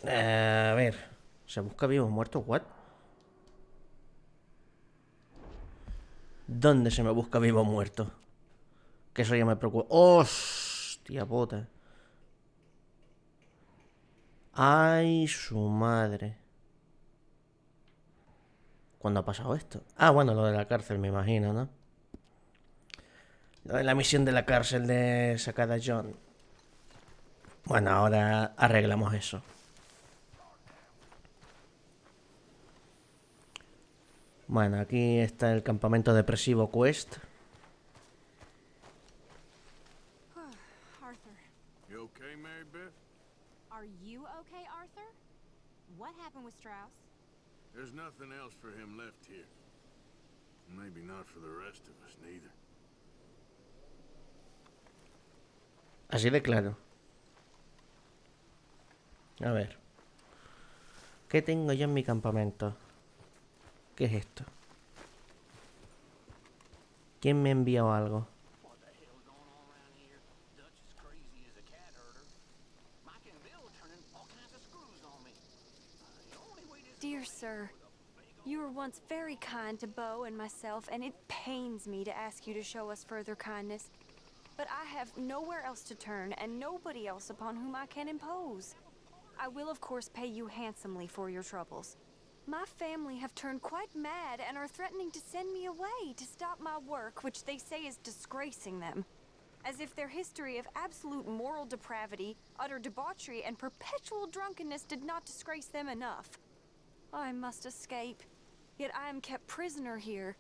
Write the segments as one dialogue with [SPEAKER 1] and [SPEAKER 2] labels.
[SPEAKER 1] A ver. ¿Se busca vivos muertos? ¿What? ¿Dónde se me busca vivo muerto? Que eso ya me preocupa. ¡Hostia puta! ¡Ay, su madre! ¿Cuándo ha pasado esto? Ah, bueno, lo de la cárcel, me imagino, ¿no? Lo de la misión de la cárcel de sacar a John. Bueno, ahora arreglamos eso. Bueno, aquí está el campamento depresivo Quest.
[SPEAKER 2] Arthur.
[SPEAKER 3] You okay, Mary Beth?
[SPEAKER 2] Are you okay, Arthur? What happened with Strauss?
[SPEAKER 3] There's nothing else for him left here. Maybe not for the rest of us, neither.
[SPEAKER 1] Así de claro. A ver. ¿Qué tengo yo en mi campamento? ¿Qué es esto? ¿Quién me ha enviado algo?
[SPEAKER 4] What the hell's going on around here? Dutch is crazy as a cat herder. Mike and Bill are turning all kinds of screws on me. The only way this
[SPEAKER 2] Dear sir, you were once very kind to Bo and myself, and it pains me to ask you to show us further kindness. But I have nowhere else to turn, and nobody else upon whom I can impose. I will, of course, pay you handsomely for your troubles. My family have turned quite mad and are threatening to send me away to stop my work, which they say is disgracing them. As if their history of absolute moral depravity, utter debauchery, and perpetual drunkenness did not disgrace them enough. I must escape, yet I am kept prisoner here.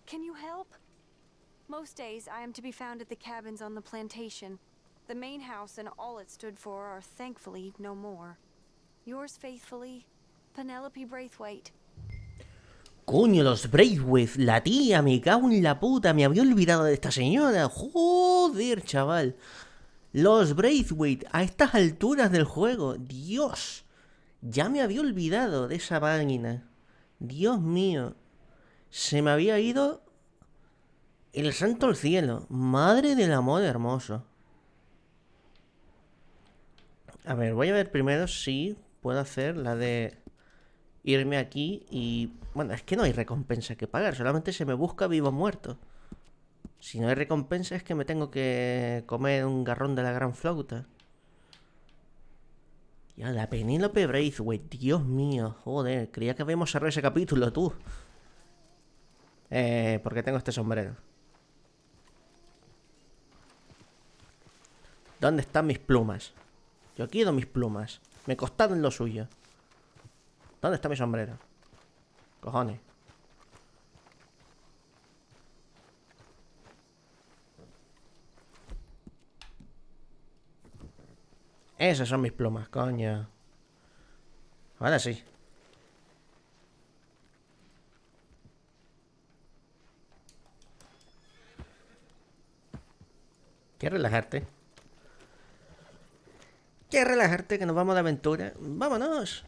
[SPEAKER 2] Can you help? Most days I am to be found at the cabins on the plantation. The main house and all it stood for are thankfully no more. Yours faithfully, Penelope Braithwaite.
[SPEAKER 1] Coño, los Braithwaite, la tía, me cago en la puta, me había olvidado de esta señora. Joder, chaval. Los Braithwaite, a estas alturas del juego, Dios. Ya me había olvidado de esa máquina. Dios mío. Se me había ido el santo al cielo. Madre del amor hermoso. A ver, voy a ver primero si puedo hacer la de irme aquí y... Bueno, es que no hay recompensa que pagar, solamente se me busca vivo o muerto. Si no hay recompensa es que me tengo que comer un garrón de la gran flauta. Ya, la Penélope Braithwaite, Dios mío, joder, creía que habíamos cerrado ese capítulo, tú. ¿Por qué tengo este sombrero? ¿Dónde están mis plumas? Yo quiero mis plumas. Me costaron lo suyo. ¿Dónde está mi sombrero? Cojones. Esas son mis plumas, coño. Ahora sí. ¿Quieres relajarte? ¿Quieres relajarte que nos vamos de aventura? ¡Vámonos!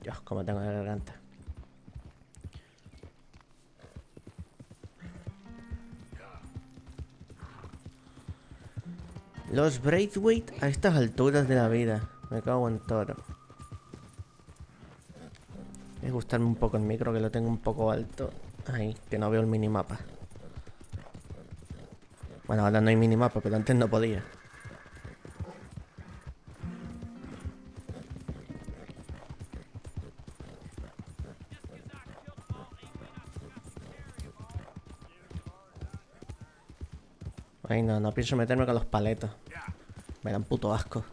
[SPEAKER 1] Dios, cómo tengo la garganta. Los Braithwaite a estas alturas de la vida. Me cago en toro. Voy a ajustarme un poco el micro, que lo tengo un poco alto. Ahí, que no veo el minimapa. Bueno, ahora no hay minimapa, pero antes no podía. Ay, no pienso meterme con los paletos. Me dan puto asco.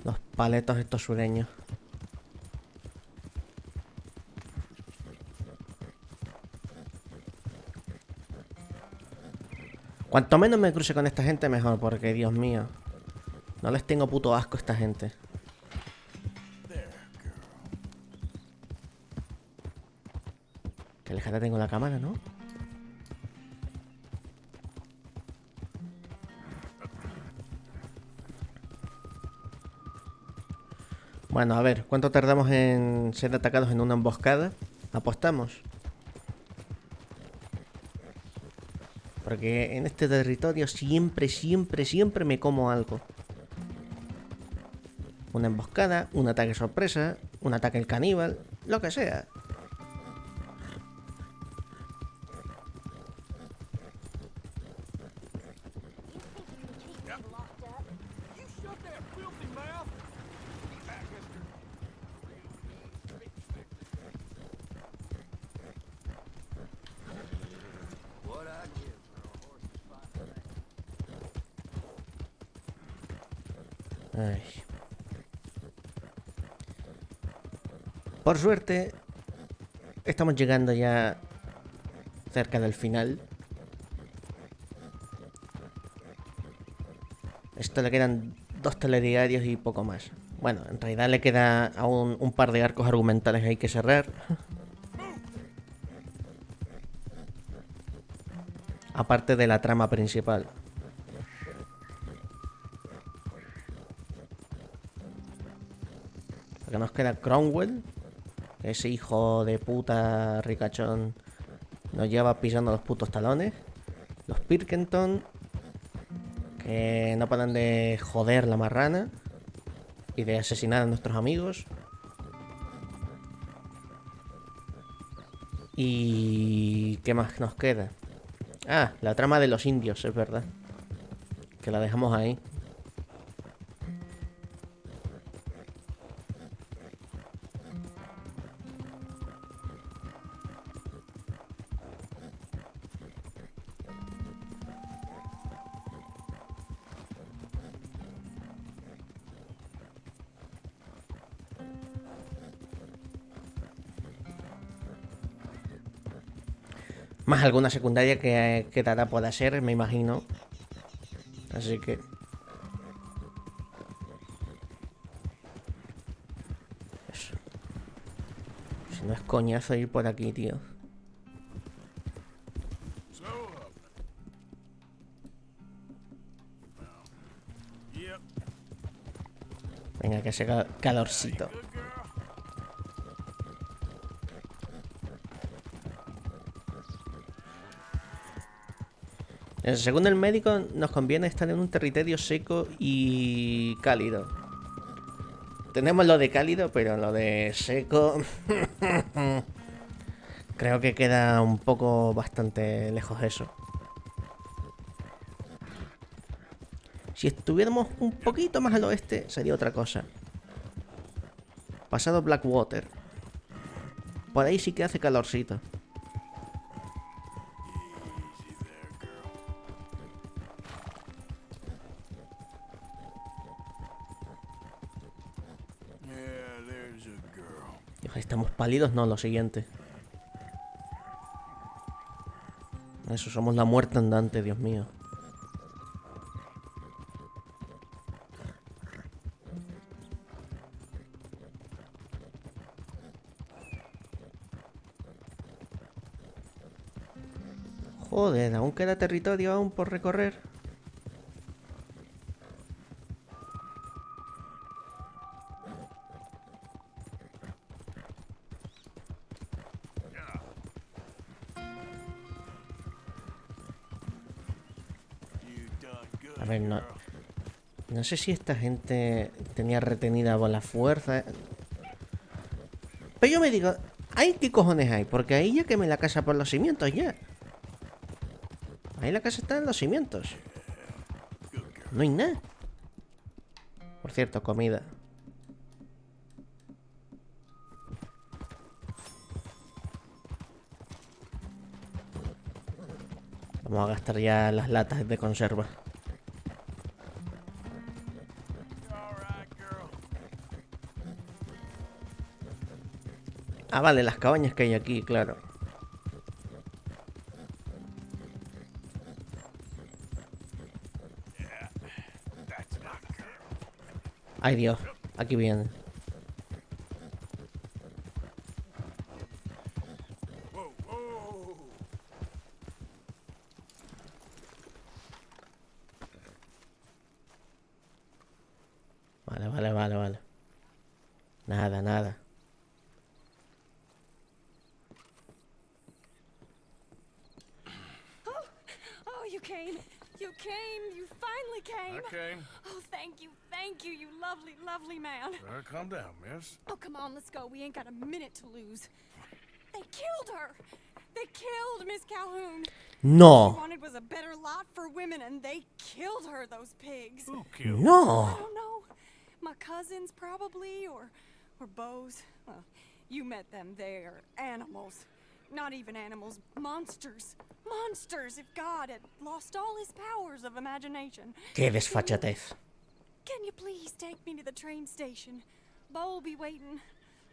[SPEAKER 1] Los paletos estos sureños. Cuanto menos me cruce con esta gente, mejor, porque, Dios mío, no les tengo puto asco a esta gente. Que alejada tengo la cámara, ¿no? Bueno, a ver, ¿cuánto tardamos en ser atacados en una emboscada? ¿Apostamos? Porque en este territorio siempre me como algo. Una emboscada, un ataque sorpresa, un ataque el caníbal, lo que sea.
[SPEAKER 4] You shut that filthy mouth! Back, mister. What I give for a horse's fight.
[SPEAKER 1] Ay. Por suerte, estamos llegando ya cerca del final. Esto le quedan 2 telediarios y poco más. Bueno, en realidad le queda aún un par de arcos argumentales que hay que cerrar. Aparte de la trama principal. Porque nos queda Cromwell, que ese hijo de puta ricachón nos lleva pisando los putos talones. Los Pirkenton, que no paran de joder la marrana y de asesinar a nuestros amigos. ¿Y qué más nos queda? Ah, la trama de los indios, es verdad. Que la dejamos ahí. Más alguna secundaria que quedará por hacer, me imagino. Así que... eso. Si no es coñazo ir por aquí, tío.
[SPEAKER 3] So, yep.
[SPEAKER 1] Venga, que hace calorcito.
[SPEAKER 3] Good girl.
[SPEAKER 1] Según el médico, nos conviene estar en un territorio seco y cálido. Tenemos lo de cálido, pero lo de seco... creo que queda un poco bastante lejos eso. Si estuviéramos un poquito más al oeste, sería otra cosa. Pasado Blackwater. Por ahí sí que hace calorcito.
[SPEAKER 3] Easy there, girl. Yeah, there's a girl.
[SPEAKER 1] Estamos pálidos, no, lo siguiente. Eso, somos la muerte andante, Dios mío. Joder, aún queda territorio aún por recorrer.
[SPEAKER 3] You done good,
[SPEAKER 1] A ver, no,
[SPEAKER 3] girl.
[SPEAKER 1] no sé si esta gente tenía retenida por la fuerza. Pero yo me digo, ¿ahí qué cojones hay? Porque ahí ya quemé la casa por los cimientos ya. Ahí la casa está en los cimientos.
[SPEAKER 3] Good girl.
[SPEAKER 1] No hay nada. Por cierto, comida. Vamos a gastar ya las latas de conserva.
[SPEAKER 3] All right, girl.
[SPEAKER 1] Ah, vale, las cabañas que hay aquí, claro.
[SPEAKER 3] That's not girl.
[SPEAKER 1] Ay, Dios. Aquí viene.
[SPEAKER 3] Whoa, whoa.
[SPEAKER 1] Vale. Nada, nada.
[SPEAKER 2] Oh, you came. You came. You finally came.
[SPEAKER 3] I came.
[SPEAKER 2] Oh, thank you, you lovely, lovely man.
[SPEAKER 3] All right, calm down, miss.
[SPEAKER 2] Oh, come on, let's go. We ain't got a minute to lose. They killed her. They killed Miss Calhoun. All she
[SPEAKER 1] No.
[SPEAKER 2] wanted was a better lot for women, and they killed her, those pigs.
[SPEAKER 3] Who killed?
[SPEAKER 2] I
[SPEAKER 1] No.
[SPEAKER 2] don't know. My cousins, probably, or Beau's. Well, you met them. They're animals. Not even animals. Monsters. Monsters, if God had lost all his powers of imagination.
[SPEAKER 1] Qué desfachatez.
[SPEAKER 2] Can you please take me to the train station? Beau will be waiting.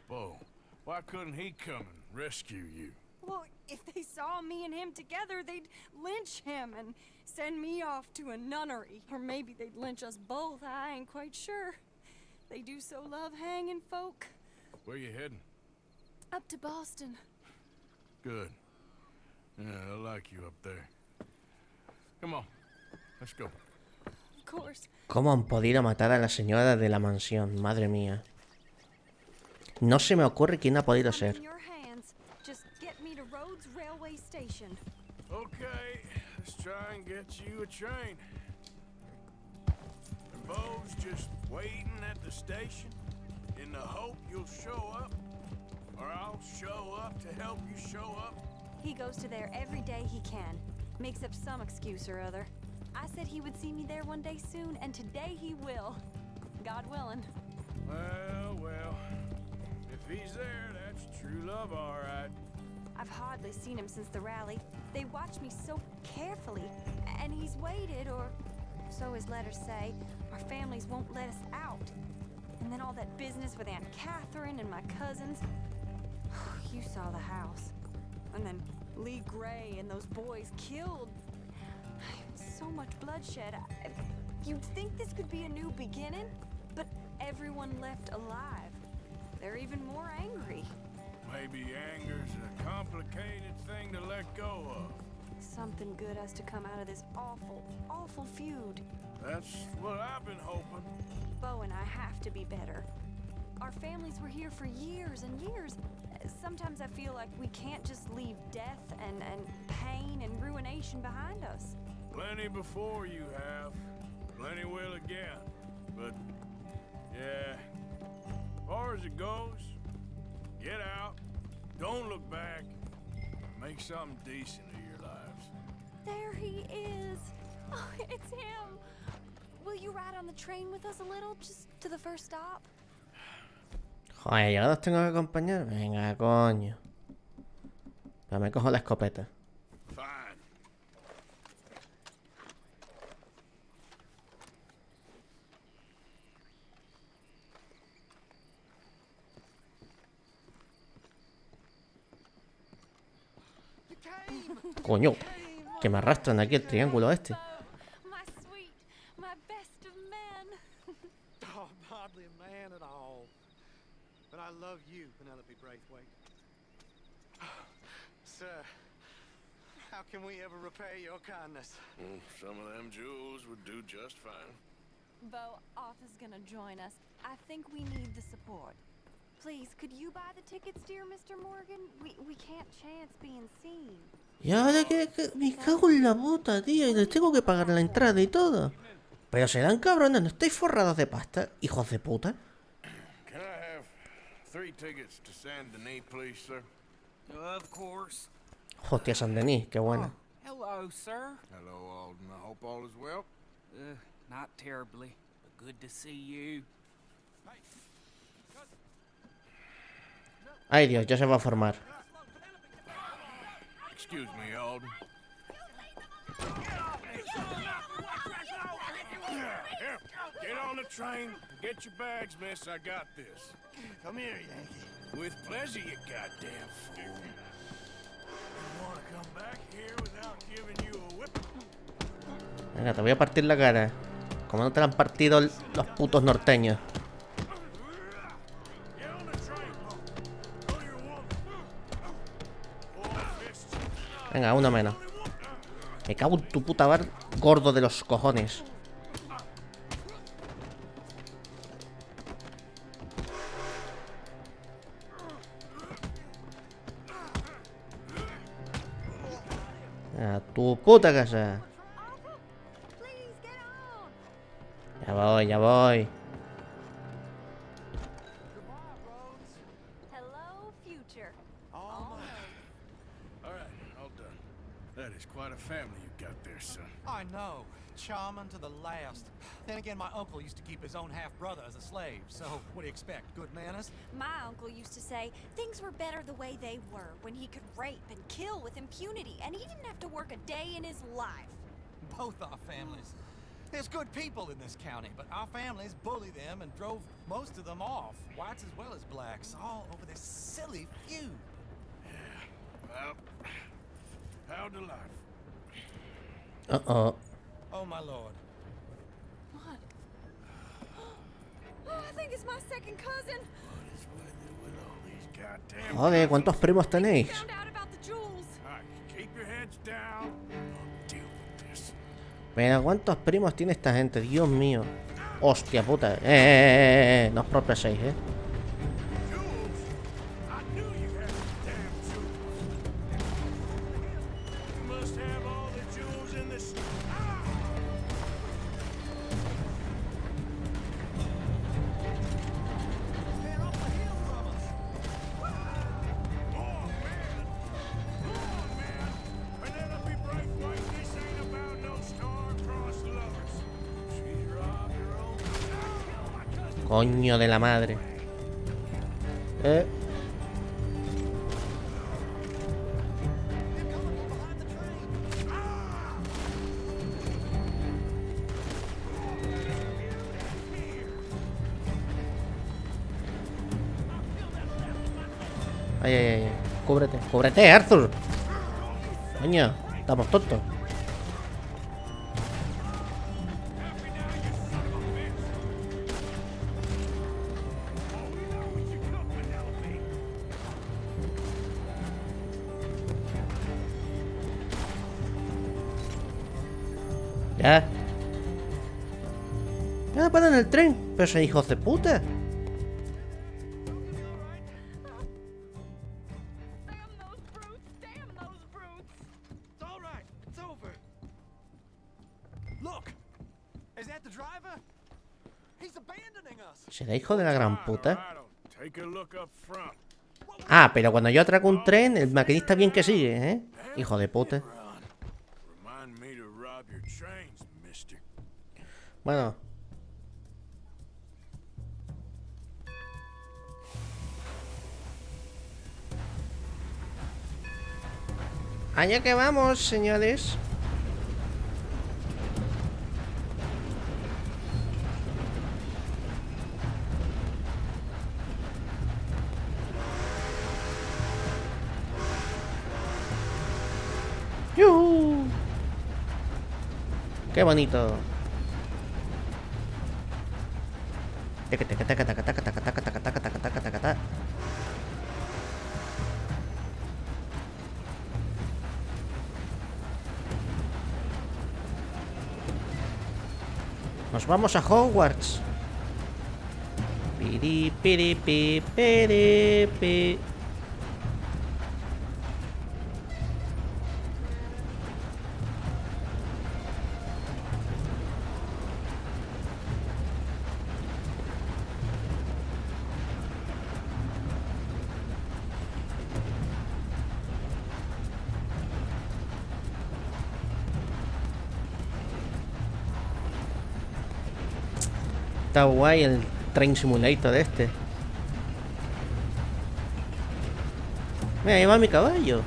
[SPEAKER 3] Bo, why couldn't he come and rescue you?
[SPEAKER 2] Well, if they saw me and him together, they'd lynch him and send me off to a nunnery. Or maybe they'd lynch us both. I ain't quite sure. They do so love hanging folk.
[SPEAKER 3] Where you heading?
[SPEAKER 2] Up to Boston.
[SPEAKER 3] Good. Yeah, I like you up there. Come on, let's go.
[SPEAKER 2] Of course.
[SPEAKER 1] ¿Cómo han podido matar a la señora de la mansión? Madre mía. No se me ocurre quién ha podido
[SPEAKER 2] I'm
[SPEAKER 1] ser.
[SPEAKER 2] in your hands. Just get me to Rhodes Railway Station.
[SPEAKER 3] Okay, let's try and get you a train. And Bo's just waiting at the station in the hope you'll show up, or I'll show up to help you show up.
[SPEAKER 2] He goes to there every day he can. Makes up some excuse or other. I said he would see me there one day soon, and today he will. God willing.
[SPEAKER 3] Well, if he's there, that's true love, all right.
[SPEAKER 2] I've hardly seen him since the rally. They watch me so carefully, and he's waited, or so his letters say. Our families won't let us out. And then all that business with Aunt Catherine and my cousins. You saw the house. And then Lee Gray and those boys killed. So much bloodshed. You'd think this could be a new beginning, but everyone left alive. They're even more angry.
[SPEAKER 3] Maybe anger's a complicated thing to let go of.
[SPEAKER 2] Something good has to come out of this awful, awful feud.
[SPEAKER 3] That's what I've been hoping.
[SPEAKER 2] Beau and I have to be better. Our families were here for years and years. Sometimes I feel like we can't just leave death and pain and ruination behind us.
[SPEAKER 3] Plenty before you have. Plenty will again. But, yeah, as far as it goes, get out, don't look back, make something decent of your lives.
[SPEAKER 2] There he is. Oh, it's him. Will you ride on the train with us a little, just to the first stop?
[SPEAKER 1] Joder, ¿ya los tengo que acompañar? Venga, coño. Pero me cojo la escopeta.
[SPEAKER 3] Fine.
[SPEAKER 1] Coño, que me arrastran aquí el triángulo este.
[SPEAKER 2] My sweet, my best of men.
[SPEAKER 5] Oh, I'm hardly a man at all. But I love you, Penelope Braithwaite. Sir, how can we ever repay your kindness?
[SPEAKER 3] Some of them jewels would do just fine.
[SPEAKER 2] Beau, Arthur's gonna join us. I think we need the support. Please, could you buy the tickets, dear Mr. Morgan? We can't chance being seen.
[SPEAKER 1] Y ahora que me cago en la puta, tío, y les tengo que pagar la entrada y todo. Pero se dan cabrones, ¿no estáis forrados de pasta, hijos de puta?
[SPEAKER 3] Can I have 3 tickets to Saint Denis, please, sir?
[SPEAKER 4] Of course.
[SPEAKER 1] Hostia, San Denis, qué buena.
[SPEAKER 4] Hello, sir.
[SPEAKER 3] Hello, Alden. I hope all is well.
[SPEAKER 4] Not terribly, but good to see you.
[SPEAKER 1] Ay, Dios, ya se va a formar.
[SPEAKER 3] Excuse me, Alden. Here, get on the train. Get your bags, miss. I got this.
[SPEAKER 5] Come here, Yankee.
[SPEAKER 3] With pleasure, you goddamn fool. You want to come back here without giving you a whip?
[SPEAKER 1] Venga, te voy a partir la cara. Como no te la han partido los putos norteños.
[SPEAKER 3] Get on the train, Bo. Go to your woman. Four fists.
[SPEAKER 1] Venga, uno menos. Me cago en tu puta bar, gordo de los cojones. tu puta casa.
[SPEAKER 2] Arthur, please get on.
[SPEAKER 1] Ya voy, ya voy.
[SPEAKER 5] Goodbye, Rhodes.
[SPEAKER 2] Hello, future.
[SPEAKER 5] Almost.
[SPEAKER 3] All right, all done. That is quite a family you got there, son.
[SPEAKER 5] I know. Charming to the last. Then again, my uncle used to keep his own half-brother as a slave, so what do you expect? Good manners?
[SPEAKER 2] My uncle used to say things were better the way they were, when he could rape and kill with impunity, and he didn't have to work a day in his life.
[SPEAKER 5] Both our families. There's good people in this county, but our families bullied them and drove most of them off, whites as well as blacks, all over this silly feud.
[SPEAKER 3] Well, how delightful.
[SPEAKER 1] Uh-oh.
[SPEAKER 5] Oh, my lord.
[SPEAKER 2] What? Oh, I think it's my second cousin.
[SPEAKER 3] What is with it with all these goddamn...
[SPEAKER 1] Joder, ¿cuántos primos tenéis?
[SPEAKER 2] Found out about the jewels.
[SPEAKER 3] All right, keep your heads down. I'll deal with this.
[SPEAKER 1] Pero ¿cuántos primos tiene esta gente? Dios mío. Hostia puta. No os propeséis,
[SPEAKER 3] Jewels? I knew you had the damn jewels. You must have all the jewels in this...
[SPEAKER 5] They're up the hill from us.
[SPEAKER 3] Oh, man. Come on, man. Penelope Braithwaite, this ain't about no star-crossed lovers. She's robbed her own... Kill my cousin.
[SPEAKER 1] Coño de la madre.
[SPEAKER 5] They're coming from behind the train.
[SPEAKER 1] Ay, ay, ay. Cúbrete. Cúbrete, Arthur. Coño, estamos tontos. Ya. Ya paran el tren. Pero son hijos de puta.
[SPEAKER 2] Damn those brutes! Damn those brutes!
[SPEAKER 5] It's all right. It's over. Look. Is that the driver? He's abandoning us.
[SPEAKER 1] ¿Será hijo de la gran puta?
[SPEAKER 3] Take a look up front.
[SPEAKER 1] Ah, pero cuando yo atraco un tren, el maquinista bien que sigue, ¿eh? Hijo de puta.
[SPEAKER 3] Remind me to rob your trains, mister.
[SPEAKER 1] Bueno. Allá que vamos, señores. ¡Yuhu! ¡Qué bonito! Taca, taca, taca, taca, taca, taca, taca, taca, taca, taca, taca, taca, taca. Nos vamos a Hogwarts. Piri, piri, pi, piri, pi. Está guay el Train Simulator de este. Mira, ahí va mi caballo.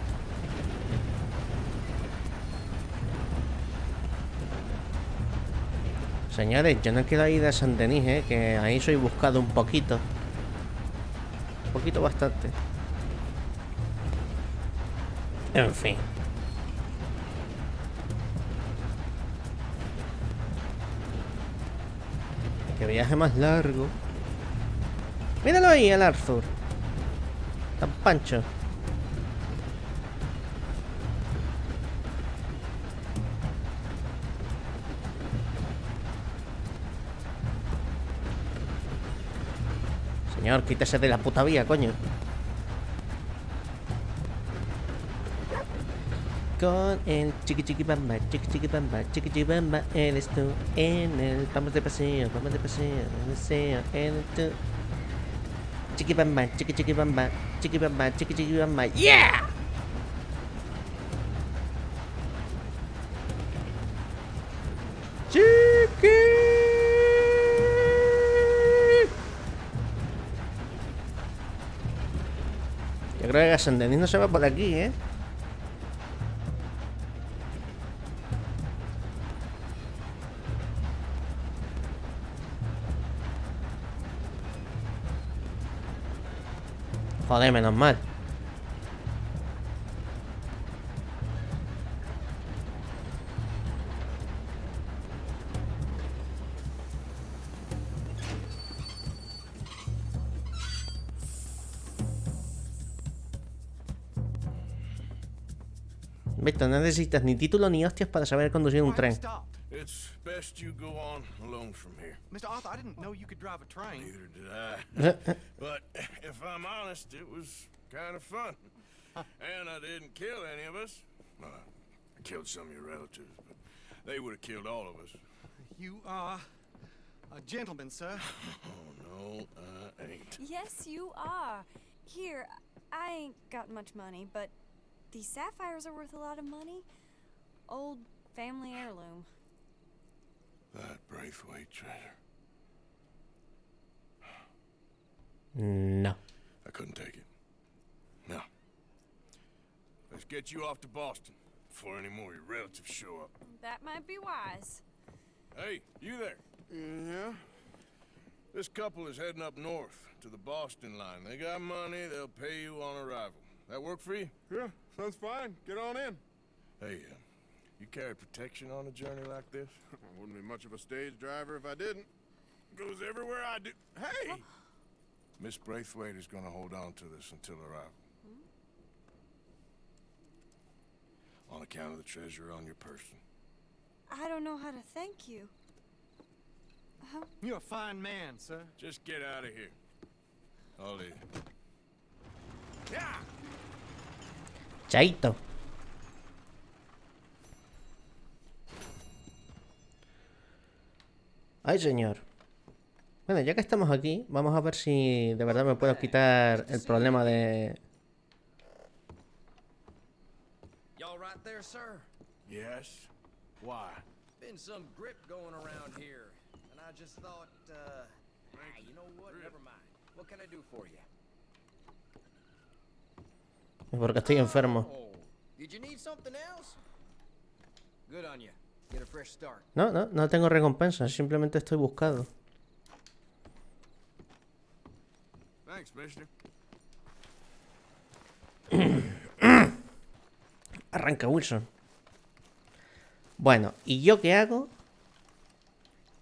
[SPEAKER 1] Señores, yo no quiero ir de San Denis, que ahí soy buscado un poquito. Un poquito bastante. En fin. Qué viaje más largo. Míralo ahí, el Arthur. Tan pancho. Señor, quítese de la puta vía, coño. Con el chiqui bamba, chiqui bamba, chiqui bamba, eres tú en el vamos de paseo, en el deseo, en el tú. Chiqui bamba, chiqui bamba, chiqui bamba, yeah. Chiqui. Yo creo que Gasendení no se va por aquí, ¿eh? Joder, menos mal. Viste, no necesitas ni título ni hostias para saber conducir un
[SPEAKER 5] Why
[SPEAKER 1] tren.
[SPEAKER 5] stop?
[SPEAKER 3] It's best you go on alone from here.
[SPEAKER 5] Mr. Arthur, I didn't know you could drive a train.
[SPEAKER 3] Neither did I. But if I'm honest, it was kind of fun. And I didn't kill any of us. Well, I killed some of your relatives, but they would have killed all of us.
[SPEAKER 5] You are a gentleman, sir.
[SPEAKER 3] Oh, no, I ain't.
[SPEAKER 2] Yes, you are. Here, I ain't got much money, but these sapphires are worth a lot of money. Old family heirloom.
[SPEAKER 3] That Braithwaite treasure.
[SPEAKER 1] No.
[SPEAKER 3] I couldn't take it. No. Let's get you off to Boston before any more of your relatives show up.
[SPEAKER 2] That might be wise.
[SPEAKER 3] Hey, you there? Yeah? This couple is heading up north to the Boston line. They got money, they'll pay you on arrival. That work for you?
[SPEAKER 6] Yeah, sounds fine. Get on in.
[SPEAKER 3] Hey, you carry protection on a journey like this?
[SPEAKER 6] I wouldn't be much of a stage driver if I didn't. Goes everywhere I do. Hey!
[SPEAKER 3] Miss Braithwaite is gonna hold on to this until arrival. On account of the treasure on your person.
[SPEAKER 2] I don't know how to thank you.
[SPEAKER 5] You're a fine man, sir.
[SPEAKER 3] Just get out of here. I'll leave.
[SPEAKER 5] Yeah!
[SPEAKER 1] Chaito. Ay, señor. Bueno, ya que estamos aquí, vamos a ver si de verdad me puedo quitar el problema de...
[SPEAKER 4] Y'all right there, sir?
[SPEAKER 3] Yes? Why?
[SPEAKER 4] Been some grip going around here, and I just thought, you know what? Never mind. What can I do for you?
[SPEAKER 1] Es porque estoy enfermo.
[SPEAKER 4] Oh, did you need something else? Good on you. Get a fresh start.
[SPEAKER 1] No, no tengo recompensa, simplemente estoy buscado.
[SPEAKER 3] Thanks, mister.
[SPEAKER 1] Arranca, Wilson. Bueno, ¿y yo qué hago?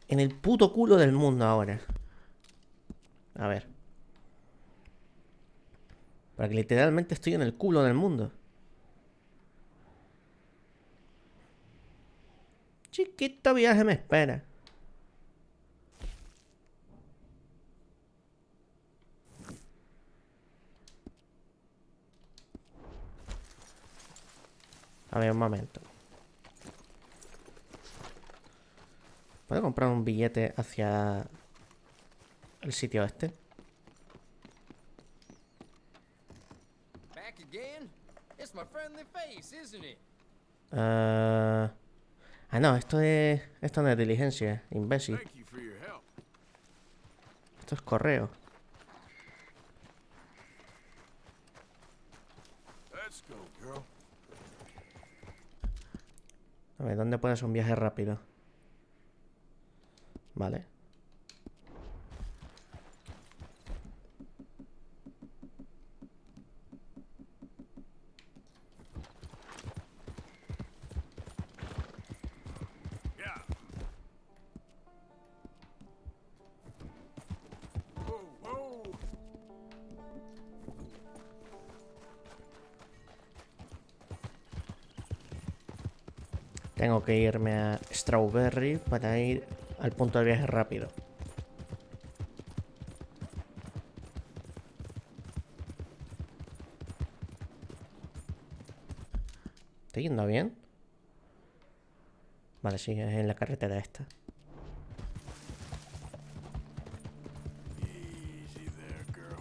[SPEAKER 1] En el puto culo del mundo ahora. A ver. Porque literalmente estoy en el culo del mundo. Chiquito viaje me espera. A ver, un momento. ¿Puedo comprar un billete hacia el sitio este?
[SPEAKER 4] Back again? It's my friendly face, isn't it?
[SPEAKER 1] Ah, no, esto no es diligencia, imbécil.
[SPEAKER 3] Thank you for your help.
[SPEAKER 1] Esto es correo.
[SPEAKER 3] Let's go, girl.
[SPEAKER 1] A ver, ¿dónde puede ser un viaje rápido? Vale.
[SPEAKER 3] Yeah. Whoa, whoa.
[SPEAKER 1] Tengo que irme a Strawberry para ir al punto de viaje rápido. ¿Estoy yendo bien? Vale, sí, es en la carretera esta.
[SPEAKER 3] Easy there, girl.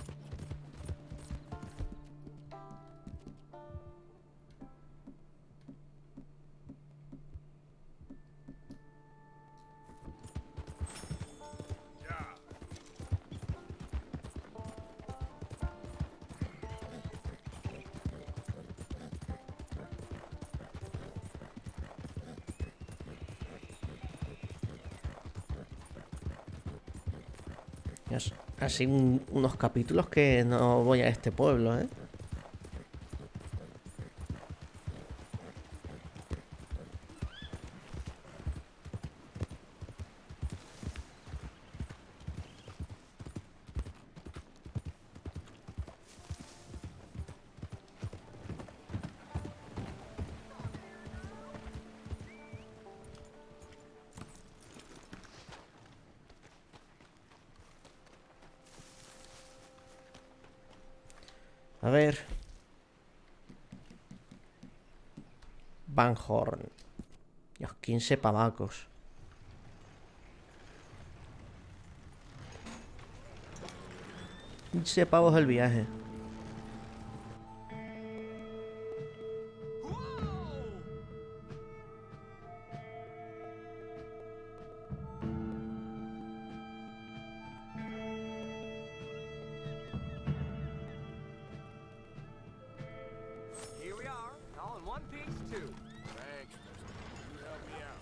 [SPEAKER 3] Yeah.
[SPEAKER 1] Es así unos capítulos que no voy a este pueblo, ¿eh? A ver. Van Horn. Dios, 15 pavacos. $15 el viaje.
[SPEAKER 5] Here we are, all in one piece, too.
[SPEAKER 3] Thanks, mister. You help me out.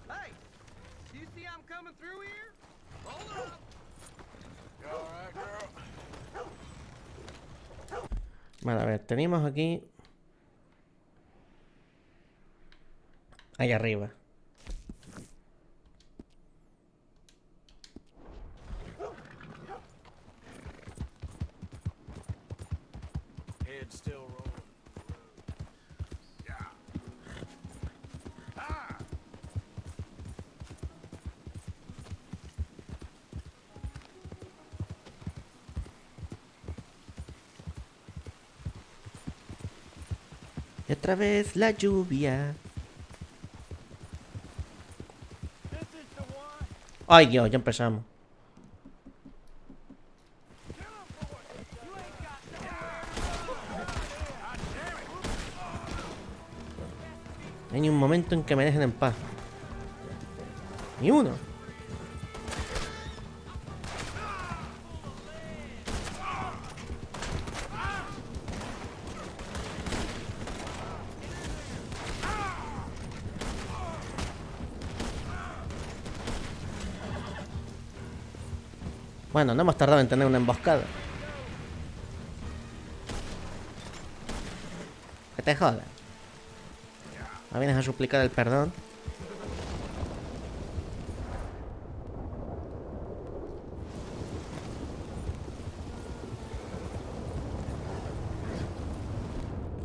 [SPEAKER 5] Hey, do you see I'm coming through here? Hold up.
[SPEAKER 3] You all right, girl?
[SPEAKER 1] Vale, a ver, tenemos aquí... Ahí arriba.
[SPEAKER 3] Head still rolling. Yeah. Ah!
[SPEAKER 1] Y otra vez la lluvia.
[SPEAKER 3] This is the one.
[SPEAKER 1] Ay, Dios, ya empezamos. No hay ni un momento en que me dejen en paz. Ni uno. Bueno, no hemos tardado en tener una emboscada. Que te jodan. ¿Me vienes a suplicar el perdón?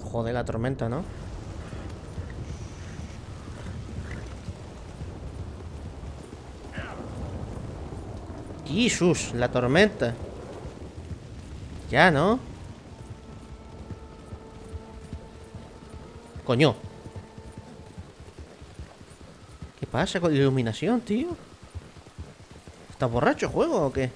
[SPEAKER 1] Joder, la tormenta, ¿no? ¡Jesús! La tormenta. Ya, ¿no? Coño. ¿Qué pasa con la iluminación, tío? ¿Estás borracho el juego o qué?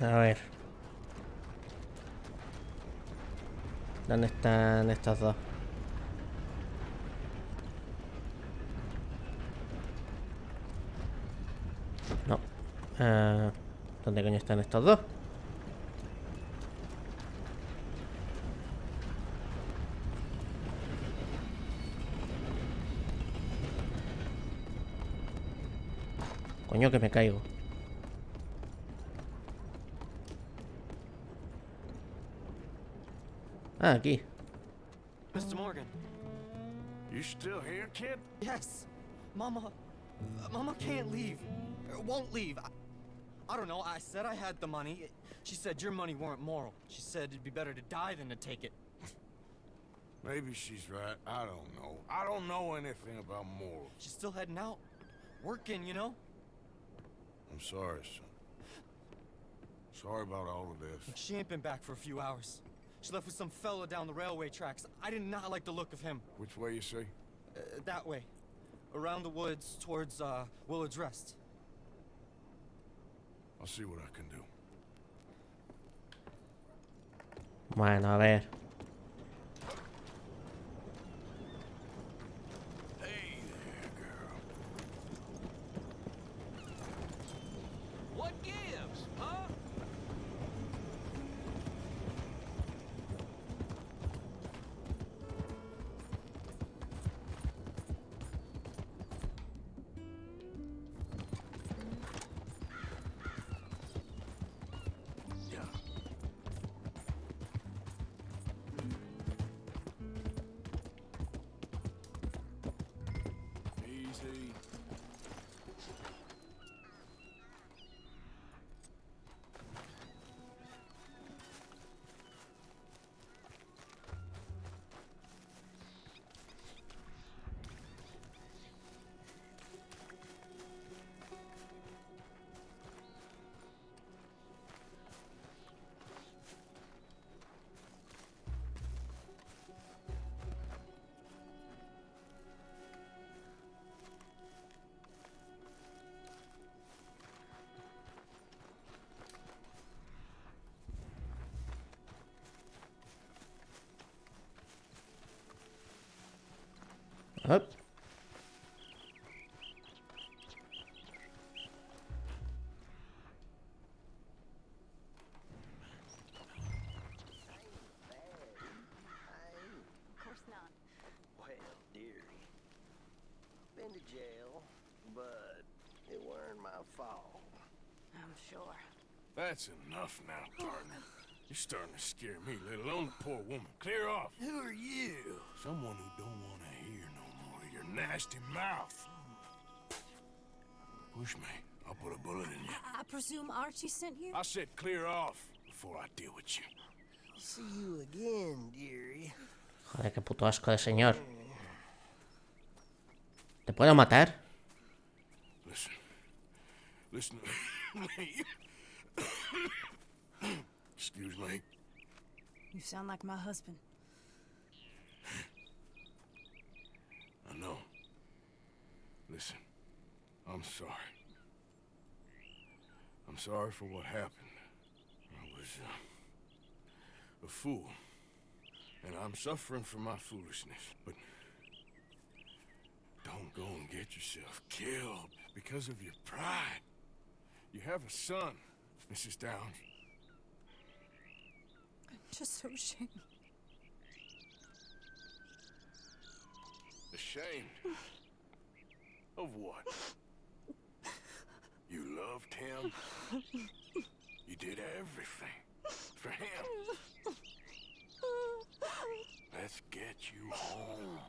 [SPEAKER 1] A ver. ¿Dónde están estos dos? No. ¿Dónde coño están estos dos? Coño, que me caigo. Ah, aquí.
[SPEAKER 5] Mr. Morgan.
[SPEAKER 3] You still here, kid?
[SPEAKER 5] Yes. Mama can't leave. Won't leave. I don't know. I said I had the money. She said your money weren't moral. She said it'd be better to die than to take it.
[SPEAKER 3] Maybe she's right. I don't know. I don't know anything about morals.
[SPEAKER 5] She's still heading out. Working, you know?
[SPEAKER 3] I'm sorry, son. Sorry about all of this.
[SPEAKER 5] She ain't been back for a few hours. She left with some fellow down the railway tracks. I did not like the look of him.
[SPEAKER 3] Which way you say?
[SPEAKER 5] That way. Around the woods towards, Willard's Rest.
[SPEAKER 3] I'll see what I can do.
[SPEAKER 1] Bueno, a ver.
[SPEAKER 3] Hey there, girl.
[SPEAKER 4] What gives, huh?
[SPEAKER 3] Easy.
[SPEAKER 1] Up.
[SPEAKER 2] Of course not.
[SPEAKER 7] Well, dearie, been to jail, but it weren't my fault.
[SPEAKER 2] I'm sure.
[SPEAKER 3] That's enough now, partner. You're starting to scare me, let alone the poor woman. Clear off.
[SPEAKER 7] Who are you?
[SPEAKER 3] Someone who don't want to hear no more of your nasty mouth. Push me. I'll put a bullet in you.
[SPEAKER 2] I presume Archie sent you?
[SPEAKER 3] I said clear off before I deal with you.
[SPEAKER 7] I'll see you again, dearie.
[SPEAKER 1] Joder, qué puto asco de señor. ¿Te puedo matar?
[SPEAKER 3] Listen. Listen to me. Excuse me.
[SPEAKER 2] You sound like my husband.
[SPEAKER 3] I know. Listen, I'm sorry. I'm sorry for what happened. I was a fool. And I'm suffering for my foolishness. But don't go and get yourself killed because of your pride. You have a son, Mrs. Downs.
[SPEAKER 2] I'm just so ashamed.
[SPEAKER 3] Ashamed? Of what? You loved him? You did everything for him. Let's get you home.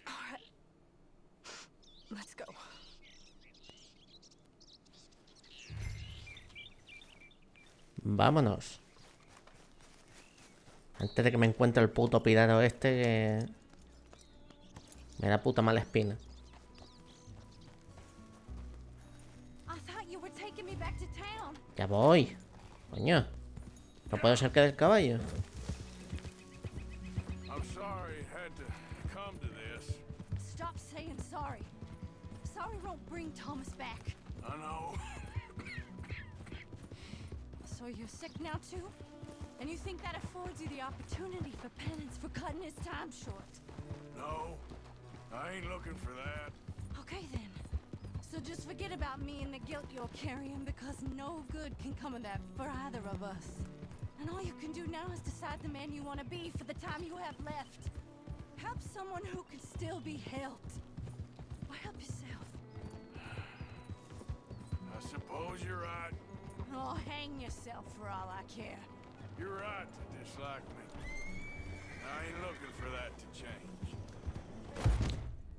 [SPEAKER 2] All right. Let's go.
[SPEAKER 1] Vámonos. Antes de que me encuentre el puto pirado este que... me da puta mala espina.
[SPEAKER 2] I thought you were taking me back to town.
[SPEAKER 1] Ya voy. Coño. No puedo ser que del caballo.
[SPEAKER 3] I'm sorry it had to come to this.
[SPEAKER 2] Stop saying sorry. Sorry won't bring Thomas back.
[SPEAKER 3] I know.
[SPEAKER 2] So you're sick now too? And you think that affords you the opportunity for penance for cutting his time short?
[SPEAKER 3] No, I ain't looking for that.
[SPEAKER 2] Okay then. So just forget about me and the guilt you're carrying, because no good can come of that for either of us. And all you can do now is decide the man you want to be for the time you have left. Help someone who can still be helped. Or help yourself.
[SPEAKER 3] I suppose you're right.
[SPEAKER 2] Oh, hang yourself for all I care.
[SPEAKER 3] You're right to dislike me. I ain't looking for that to change.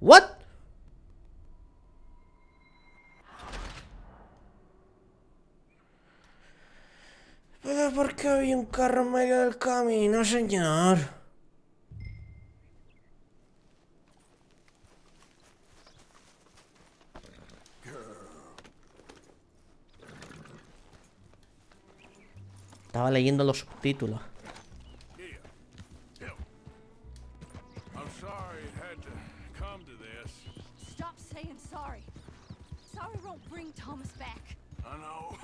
[SPEAKER 1] What? ¿Por qué había un carro en medio del camino, señor? Estaba leyendo los subtítulos.
[SPEAKER 3] Here, help. I'm sorry it had to come to this.
[SPEAKER 2] Stop saying sorry. Sorry won't bring Thomas back.
[SPEAKER 3] I know.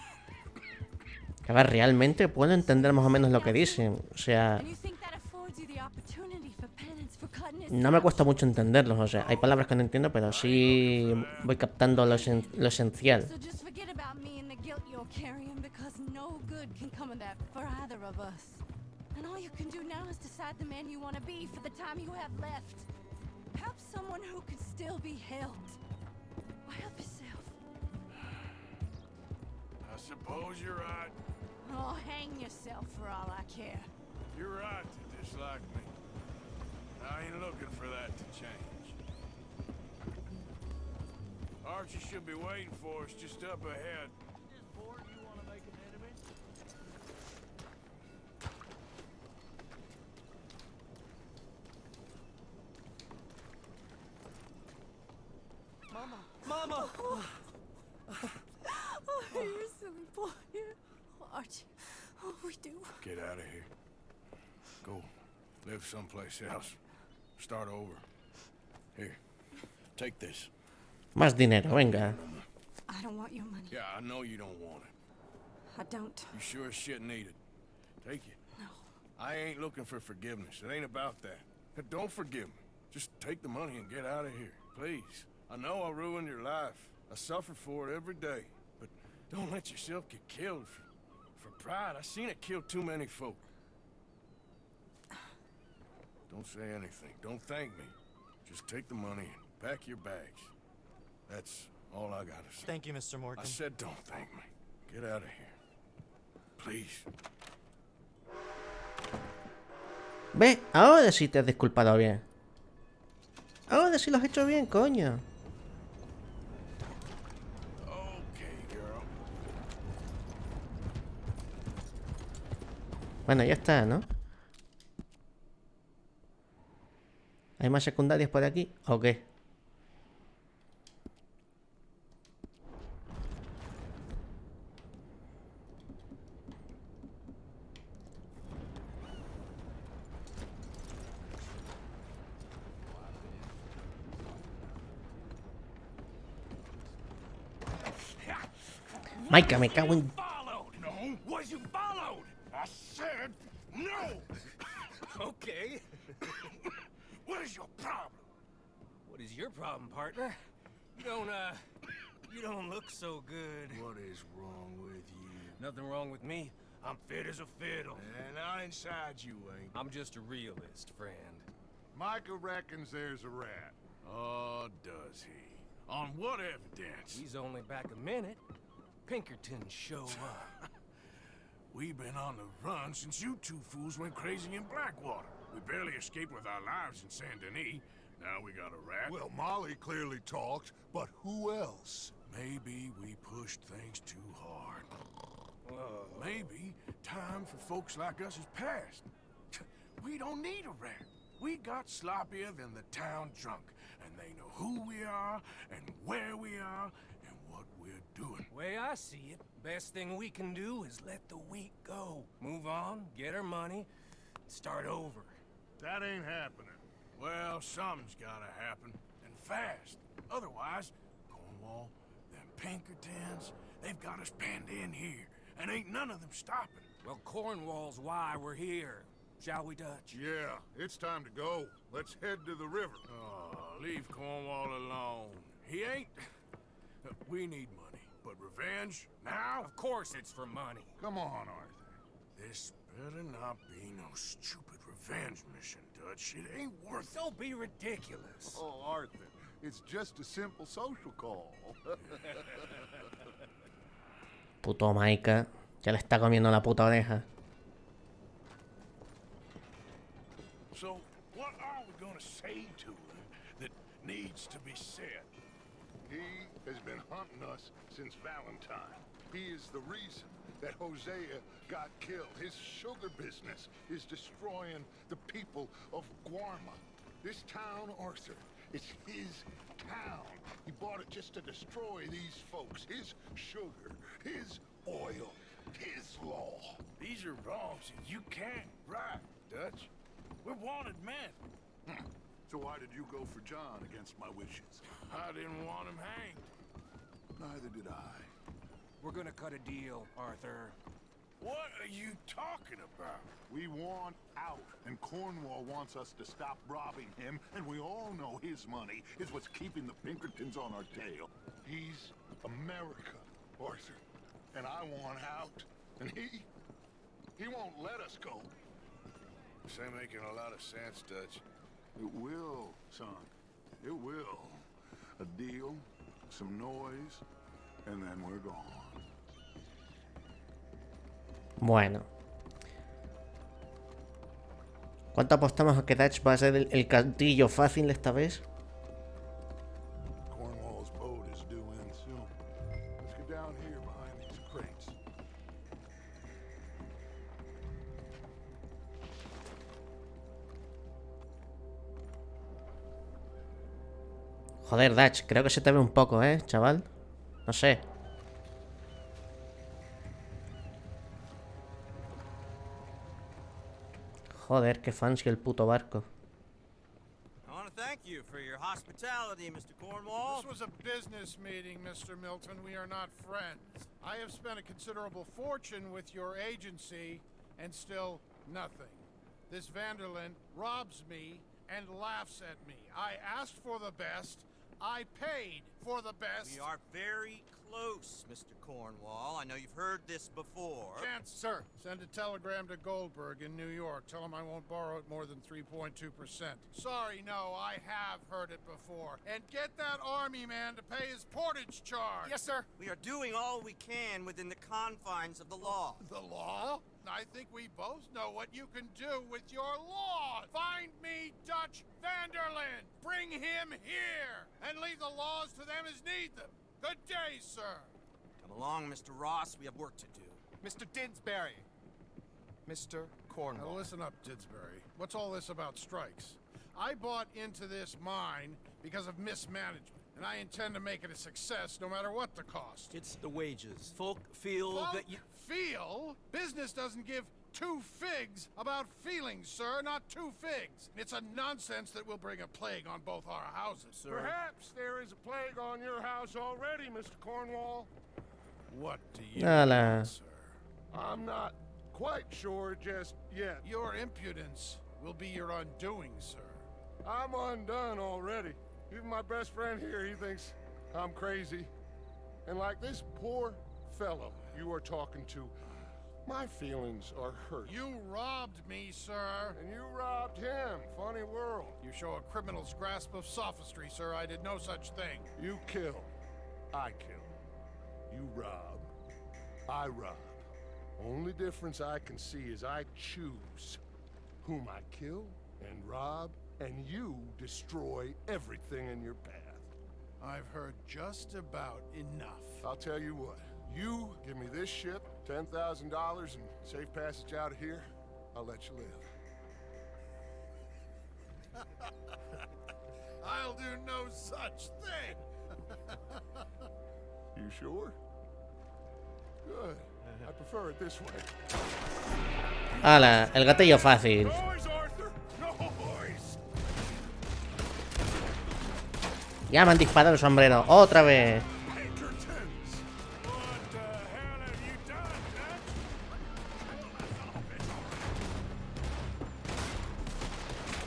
[SPEAKER 1] A ver, realmente puedo entender más o menos lo que dicen. O sea,
[SPEAKER 2] And you think that affords you the opportunity for penance for cutting his
[SPEAKER 1] no me
[SPEAKER 2] throat?
[SPEAKER 1] cuesta mucho entenderlos. O sea, hay palabras que no entiendo, pero sí voy captando lo esencial.
[SPEAKER 2] So just forget about me and the guilt you're carrying, because no good can come of that for either of us. And all you can do now is decide the man you want to be for the time you have left. Help someone who can still be helped. Or help yourself.
[SPEAKER 3] I suppose you're right.
[SPEAKER 2] Oh, hang yourself for all I care.
[SPEAKER 3] You're right to dislike me. I ain't looking for that to change. Archie should be waiting for us just up ahead.
[SPEAKER 5] Mama!
[SPEAKER 2] Oh, you silly boy. Oh, Archie, what we do?
[SPEAKER 3] Get out of here. Go live someplace else. Start over. Here, take this.
[SPEAKER 1] Más dinero, venga.
[SPEAKER 2] I don't want your money.
[SPEAKER 3] Yeah, I know you don't want it.
[SPEAKER 2] I don't.
[SPEAKER 3] You sure as shit need it. Take it.
[SPEAKER 2] No.
[SPEAKER 3] I ain't looking for forgiveness. It ain't about that. But don't forgive me. Just take the money and get out of here, please. I know I ruined your life. I suffer for it every day. But don't let yourself get killed for pride. I seen it kill too many folk. Don't say anything. Don't thank me. Just take the money and pack your bags. That's all I gotta say.
[SPEAKER 5] Thank you, Mr. Morgan.
[SPEAKER 3] I said don't thank me. Get out of here. Please.
[SPEAKER 1] Ve, ahora sí te has disculpado bien. Ahora sí lo has hecho bien, coño.
[SPEAKER 3] Okay, girl.
[SPEAKER 1] Bueno, ya está, ¿no? ¿Hay más secundarias por aquí? ¿O qué? Maika, me cago en...
[SPEAKER 3] Followed. No. Was you followed? I said no.
[SPEAKER 5] Okay.
[SPEAKER 3] What is your problem?
[SPEAKER 5] What is your problem, partner? You don't look so good.
[SPEAKER 3] What is wrong with you?
[SPEAKER 5] Nothing wrong with me. I'm fit as a fiddle.
[SPEAKER 3] And I inside you ain't.
[SPEAKER 5] I'm just a realist, friend.
[SPEAKER 6] Micah reckons there's a rat.
[SPEAKER 3] Oh, does he? On what evidence?
[SPEAKER 5] He's only back a minute. Pinkerton show up.
[SPEAKER 3] We've been on the run since you two fools went crazy in Blackwater. We barely escaped with our lives in Saint Denis. Now we got a rat.
[SPEAKER 6] Well, Molly clearly talked, but who else?
[SPEAKER 3] Maybe we pushed things too hard. Maybe time for folks like us is past. We don't need a rat. We got sloppier than the town drunk, and they know who we are, and where we are, and what we're doing.
[SPEAKER 5] Way I see it, best thing we can do is let the week go. Move on, get our money, start over.
[SPEAKER 6] That ain't happening.
[SPEAKER 3] Well, something's gotta happen, and fast. Otherwise, Cornwall, them Pinkertons, they've got us penned in here, and ain't none of them stopping.
[SPEAKER 5] Well, Cornwall's why we're here. Shall we, Dutch?
[SPEAKER 6] Yeah, it's time to go. Let's head to the river.
[SPEAKER 3] Oh, leave Cornwall alone. He ain't... We need money, but revenge, now?
[SPEAKER 5] Of course it's for money.
[SPEAKER 6] Come on, Arthur.
[SPEAKER 3] This better not be no stupid revenge mission, Dutch. It ain't worth it.
[SPEAKER 5] Don't be ridiculous.
[SPEAKER 6] Oh, Arthur, it's just a simple social call.
[SPEAKER 1] Puto Maika. Ya le está comiendo la puta oreja.
[SPEAKER 3] So, what are we gonna say to him that needs to be said?
[SPEAKER 6] He
[SPEAKER 8] has been hunting us since Valentine. He is the reason that Hosea got killed. His sugar business is destroying the people of Guarma. This town, Arthur, it's his town. He bought it just to destroy these folks. His sugar, his oil, his law.
[SPEAKER 3] These are wrongs and you can't right, Dutch. We're wanted men.
[SPEAKER 8] So why did you go for John against my wishes?
[SPEAKER 3] I didn't want him hanged.
[SPEAKER 8] Neither did I.
[SPEAKER 5] We're gonna cut a deal, Arthur.
[SPEAKER 3] What are you talking about?
[SPEAKER 8] We want out, and Cornwall wants us to stop robbing him, and we all know his money is what's keeping the Pinkertons on our tail. He's America, Arthur, and I want out, and he won't let us go.
[SPEAKER 3] This ain't making a lot of sense, Dutch.
[SPEAKER 8] It will, son. It will. A deal, some noise, and then we're gone.
[SPEAKER 1] Bueno. ¿Cuánto apostamos a que Dutch va a ser el castillo fácil esta vez?
[SPEAKER 8] Cornwall's boat is due in soon. Let's get down here behind these crates.
[SPEAKER 1] Joder, Dutch, creo que se te ve un poco, chaval. No sé. Joder, qué fancy el puto barco.
[SPEAKER 9] I want to thank you for your hospitality, Mr. Cornwall.
[SPEAKER 10] This was a business meeting, Mr. Milton. We are not friends. I have spent a considerable fortune with your agency, and still nothing. This Vanderlyn robs me and laughs at me. I asked for the best. I paid for the best.
[SPEAKER 9] We are very close, Mr. Cornwall. I know you've heard this before.
[SPEAKER 10] Chance, sir. Send a telegram to Goldberg in New York. Tell him I won't borrow it more than 3.2%. Sorry, no, I have heard it before. And get that army man to pay his portage charge.
[SPEAKER 7] Yes, sir.
[SPEAKER 9] We are doing all we can within the confines of the law.
[SPEAKER 10] The law? I think we both know what you can do with your law. Find me Dutch Vanderlyn. Bring him here. And leave the laws to them as need them. Good day, sir.
[SPEAKER 9] Come along, Mr. Ross. We have work to do.
[SPEAKER 7] Mr. Didsbury. Mr. Cornwall.
[SPEAKER 10] Now listen up, Didsbury. What's all this about strikes? I bought into this mine because of mismanagement. And I intend to make it a success no matter what the cost.
[SPEAKER 7] It's the wages. Folk feel
[SPEAKER 10] Folk
[SPEAKER 7] that you...
[SPEAKER 10] feel? Business doesn't give two figs about feelings, sir, not two figs. It's a nonsense that will bring a plague on both our houses.
[SPEAKER 7] Sir.
[SPEAKER 6] Perhaps there is a plague on your house already, Mr. Cornwall.
[SPEAKER 10] What do you
[SPEAKER 1] Hala.
[SPEAKER 10] want, sir?
[SPEAKER 6] I'm not quite sure just yet.
[SPEAKER 10] Your impudence will be your undoing, sir.
[SPEAKER 6] I'm undone already. Even my best friend here, he thinks I'm crazy. And like this poor fellow you are talking to, my feelings are hurt.
[SPEAKER 10] You robbed me, sir.
[SPEAKER 6] And you robbed him. Funny world.
[SPEAKER 10] You show a criminal's grasp of sophistry, sir. I did no such thing.
[SPEAKER 6] You kill. I kill. You rob. I rob. Only difference I can see is I choose whom I kill and rob, and you destroy everything in your path.
[SPEAKER 10] I've heard just about enough.
[SPEAKER 6] I'll tell you what. You give me this ship, $10,000, and safe passage out of here, I'll let you live.
[SPEAKER 10] I'll do no such thing.
[SPEAKER 6] You sure? Good. I prefer it this way.
[SPEAKER 1] Hala, el gatillo fácil.
[SPEAKER 6] Noise, Arthur! Noise!
[SPEAKER 1] Ya me han disparado el sombrero, otra vez.
[SPEAKER 6] Pinkertons!
[SPEAKER 3] What the hell have you done, Dutch?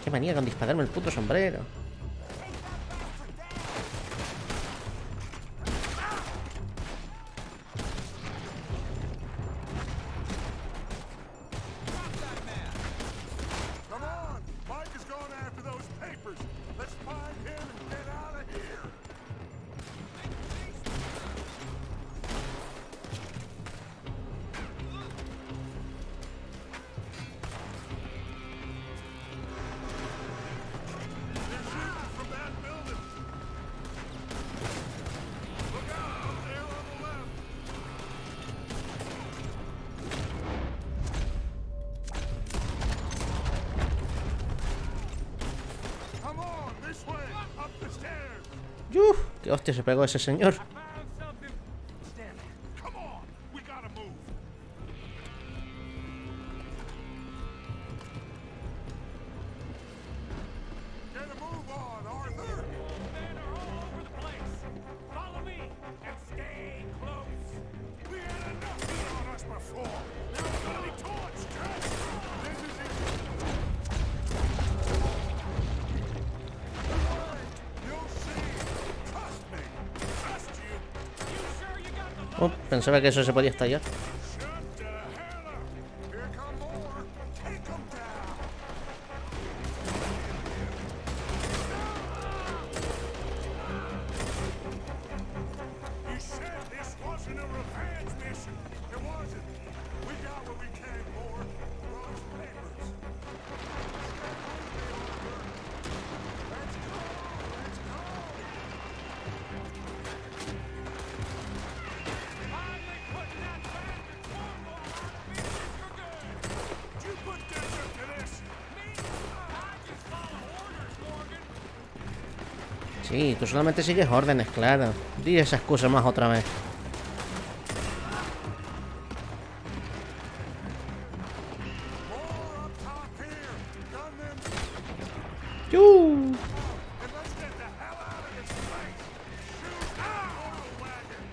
[SPEAKER 1] Qué manía con dispararme el puto sombrero.
[SPEAKER 6] Come on! Mike is going after those papers! Let's find him and get out of here!
[SPEAKER 3] There's
[SPEAKER 1] ¿Qué hostia se pegó ese señor?
[SPEAKER 8] Come on, we gotta move. Get a move on, Arthur.
[SPEAKER 4] Men are all over the place. Follow me and stay close.
[SPEAKER 8] We had enough heat on us before. Now we're gonna be torched, Jack. This is it. You'll see. Trust me. Trust you.
[SPEAKER 4] You sure you got the
[SPEAKER 1] Oh, pensaba que eso se podía estallar.
[SPEAKER 8] Shut the hell up. Here come more. Take them down. You said this wasn't a revenge mission. It wasn't. We got what we came for. Those papers. Let's go. Let's go.
[SPEAKER 4] finally putting that bastard Cornwall out of business for good.
[SPEAKER 8] Did you put desert to this?
[SPEAKER 4] Me? I just follow orders, Morgan.
[SPEAKER 1] Sí, tú solamente sigues órdenes, claro. Di esa excusa más otra vez.
[SPEAKER 8] More up top here. Gun them.
[SPEAKER 1] ¡Yu!
[SPEAKER 8] And let's get the hell out of this place. Shoot out the wagon.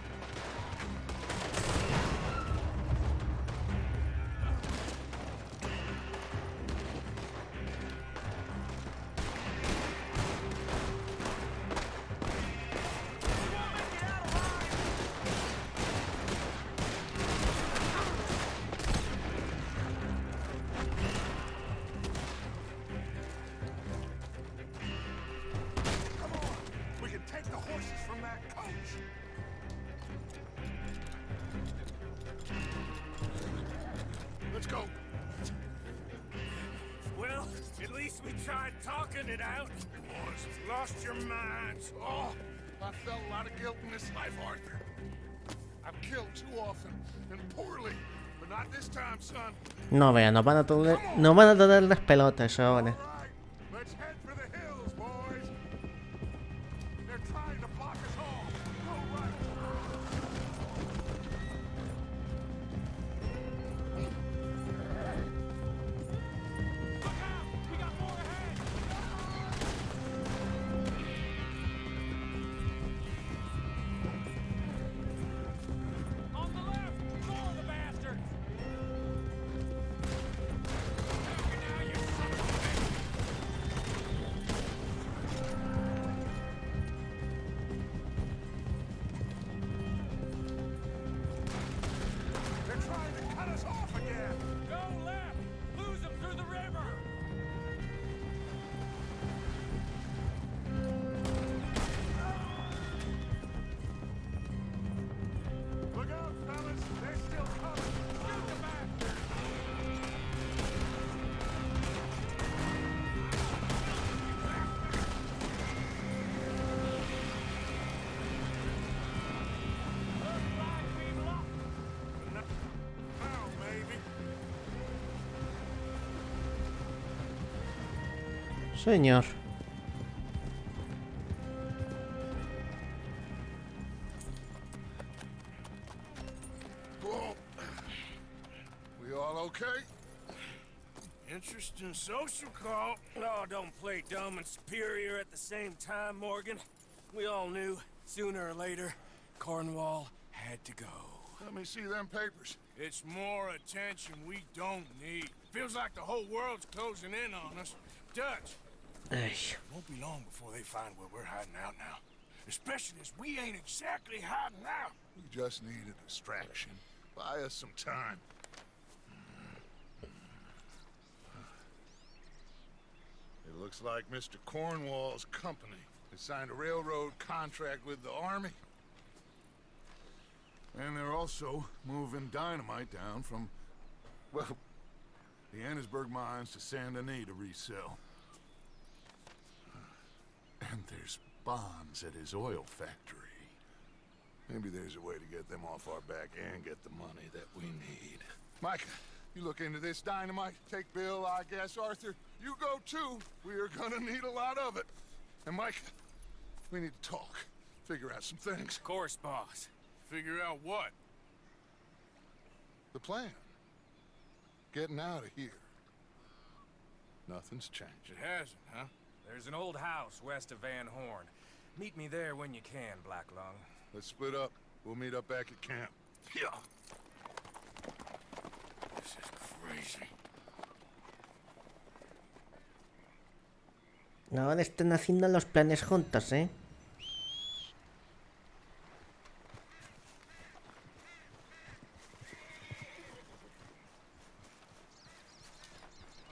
[SPEAKER 8] Come on. We can take the horses from that coach. Let's go.
[SPEAKER 3] Well, at least we tried talking it out.
[SPEAKER 8] Boys, you've lost your minds. Oh, I felt a lot of guilt in this life, Arthur. I've killed too often and poorly, but not this time, son.
[SPEAKER 1] No vea, nos van a tocar las pelotas ahora.
[SPEAKER 8] All right, let's head for the hills, boys. They're trying to block us off. Go right.
[SPEAKER 4] Look out! We got more ahead. On the left, more of the bastards. Now you son of a bitch.
[SPEAKER 8] They're trying to cut us off again.
[SPEAKER 4] Go left. Lose them through the river.
[SPEAKER 8] Look out, fellas. They're still coming.
[SPEAKER 4] Shoot the bastards. Looks like we've lost.
[SPEAKER 8] Now, maybe.
[SPEAKER 1] Señor.
[SPEAKER 8] Whoa. We all okay?
[SPEAKER 3] Interesting social call. Oh, don't play dumb and superior at the same time, Morgan. We all knew, sooner or later, Cornwall had to go.
[SPEAKER 8] Let me see them papers.
[SPEAKER 3] It's more attention we don't need. Feels like the whole world's closing in on us. Dutch,
[SPEAKER 1] Ay.
[SPEAKER 3] won't be long before they find where we're hiding out now. Especially as we ain't exactly hiding out.
[SPEAKER 8] We just need a distraction. Buy us some time. It looks like Mr. Cornwall's company has signed a railroad contract with the army. And they're also moving dynamite down from, well, the Annesburg mines to Saint Denis to resell. And there's bonds at his oil factory. Maybe there's a way to get them off our back and get the money that we need. Micah, you look into this dynamite. Take Bill, I guess. Arthur, you go too. We are gonna need a lot of it. And Micah, we need to talk. Figure out some things.
[SPEAKER 3] Of course, boss. Figure out what?
[SPEAKER 8] The plan. Getting out of here. Nothing's changed.
[SPEAKER 3] It hasn't, huh?
[SPEAKER 11] There's an old house west of Van Horn. Meet me there when you can, Black Lung.
[SPEAKER 8] Let's split up. We'll meet up back at camp.
[SPEAKER 3] Yeah. This is crazy.
[SPEAKER 1] Ahora están haciendo los planes juntos, ¿eh?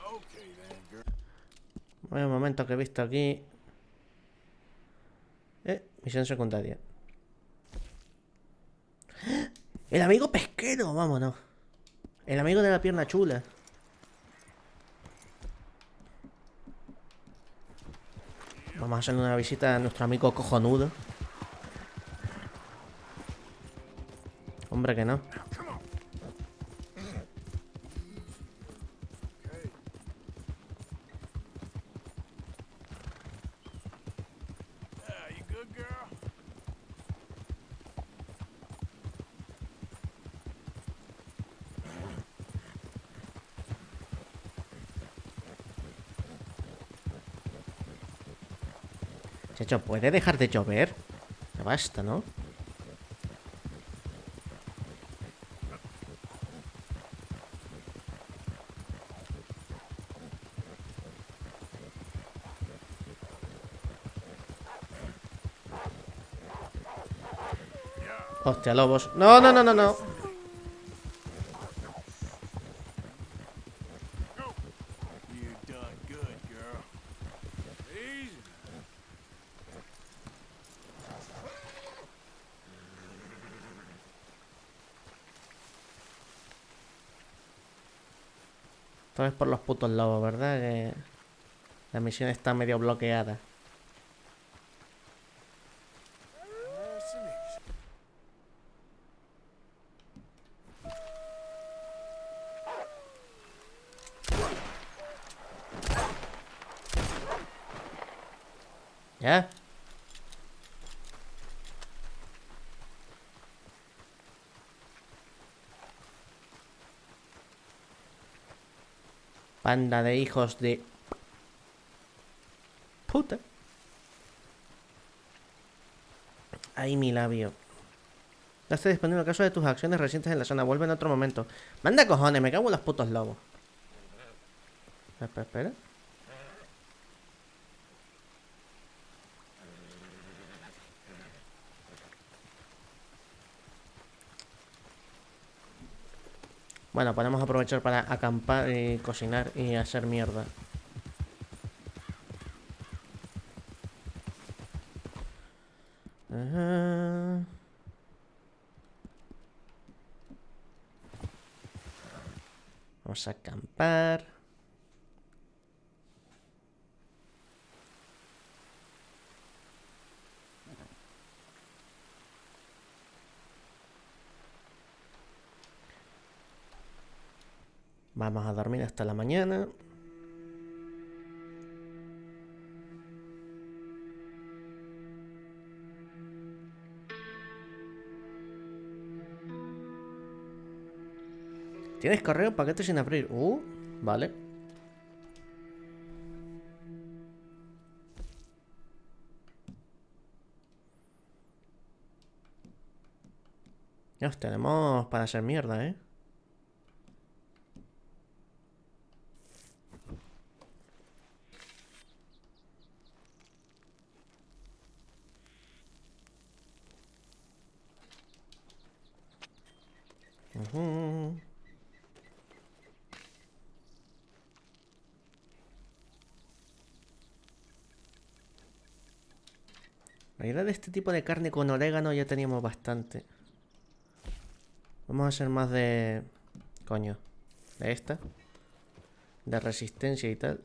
[SPEAKER 3] Okay then, girl.
[SPEAKER 1] Bueno, un momento que he visto aquí. Misión secundaria. El amigo pesquero, vámonos. El amigo de la pierna chula. Vamos a hacerle una visita a nuestro amigo cojonudo. Hombre, que no.
[SPEAKER 3] You good, girl?
[SPEAKER 1] Chacho, ¿puede dejar de llover? Ya basta, ¿no? Hostia, lobos. No, no, no, no, no.
[SPEAKER 3] You done good, girl. Easy.
[SPEAKER 1] Esto es por los putos lobos, ¿verdad? Que la misión está medio bloqueada.
[SPEAKER 3] Nice and easy.
[SPEAKER 1] ¿Ya? Panda de hijos de... puta. Ay, mi labio. Ya está disponible el caso de tus acciones recientes en la zona. Vuelve en otro momento. Manda cojones, me cago en los putos lobos. Espera, espera. Bueno, podemos aprovechar para acampar y cocinar y hacer mierda. Ajá. Vamos a acampar. Vamos a dormir hasta la mañana. ¿Tienes correo? Paquete sin abrir. Vale. Nos tenemos para hacer mierda, ¿eh? La idea de este tipo de carne con orégano ya teníamos bastante. Vamos a hacer más de... coño. De esta. De resistencia y tal.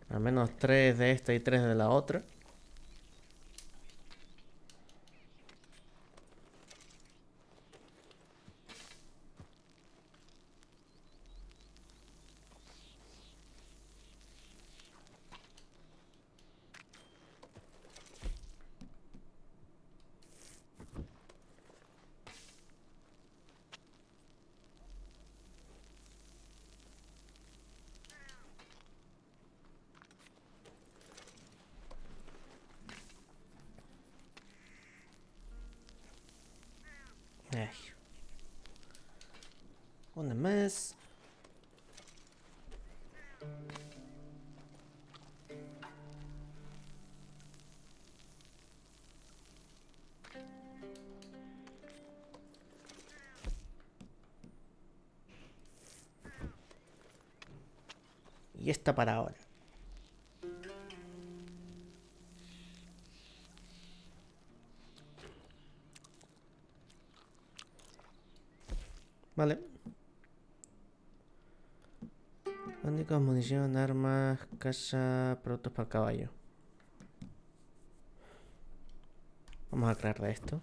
[SPEAKER 1] Al menos 3 de esta y 3 de la otra. más. Y esta para ahora. Vale. Únicos, munición, armas, casa, productos para el caballo. Vamos a crear de esto.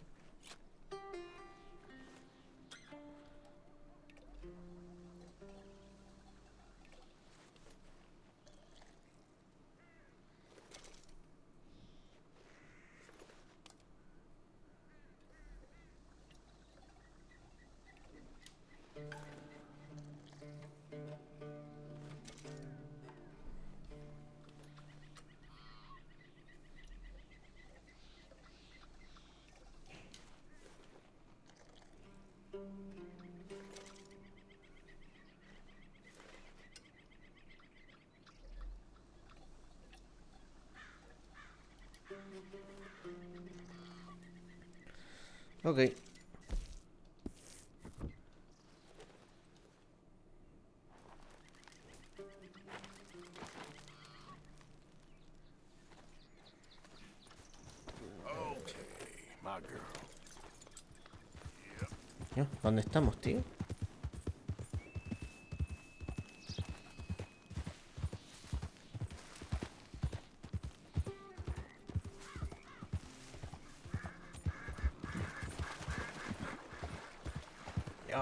[SPEAKER 1] Ok.
[SPEAKER 3] My girl.
[SPEAKER 1] ¿Dónde estamos, tío?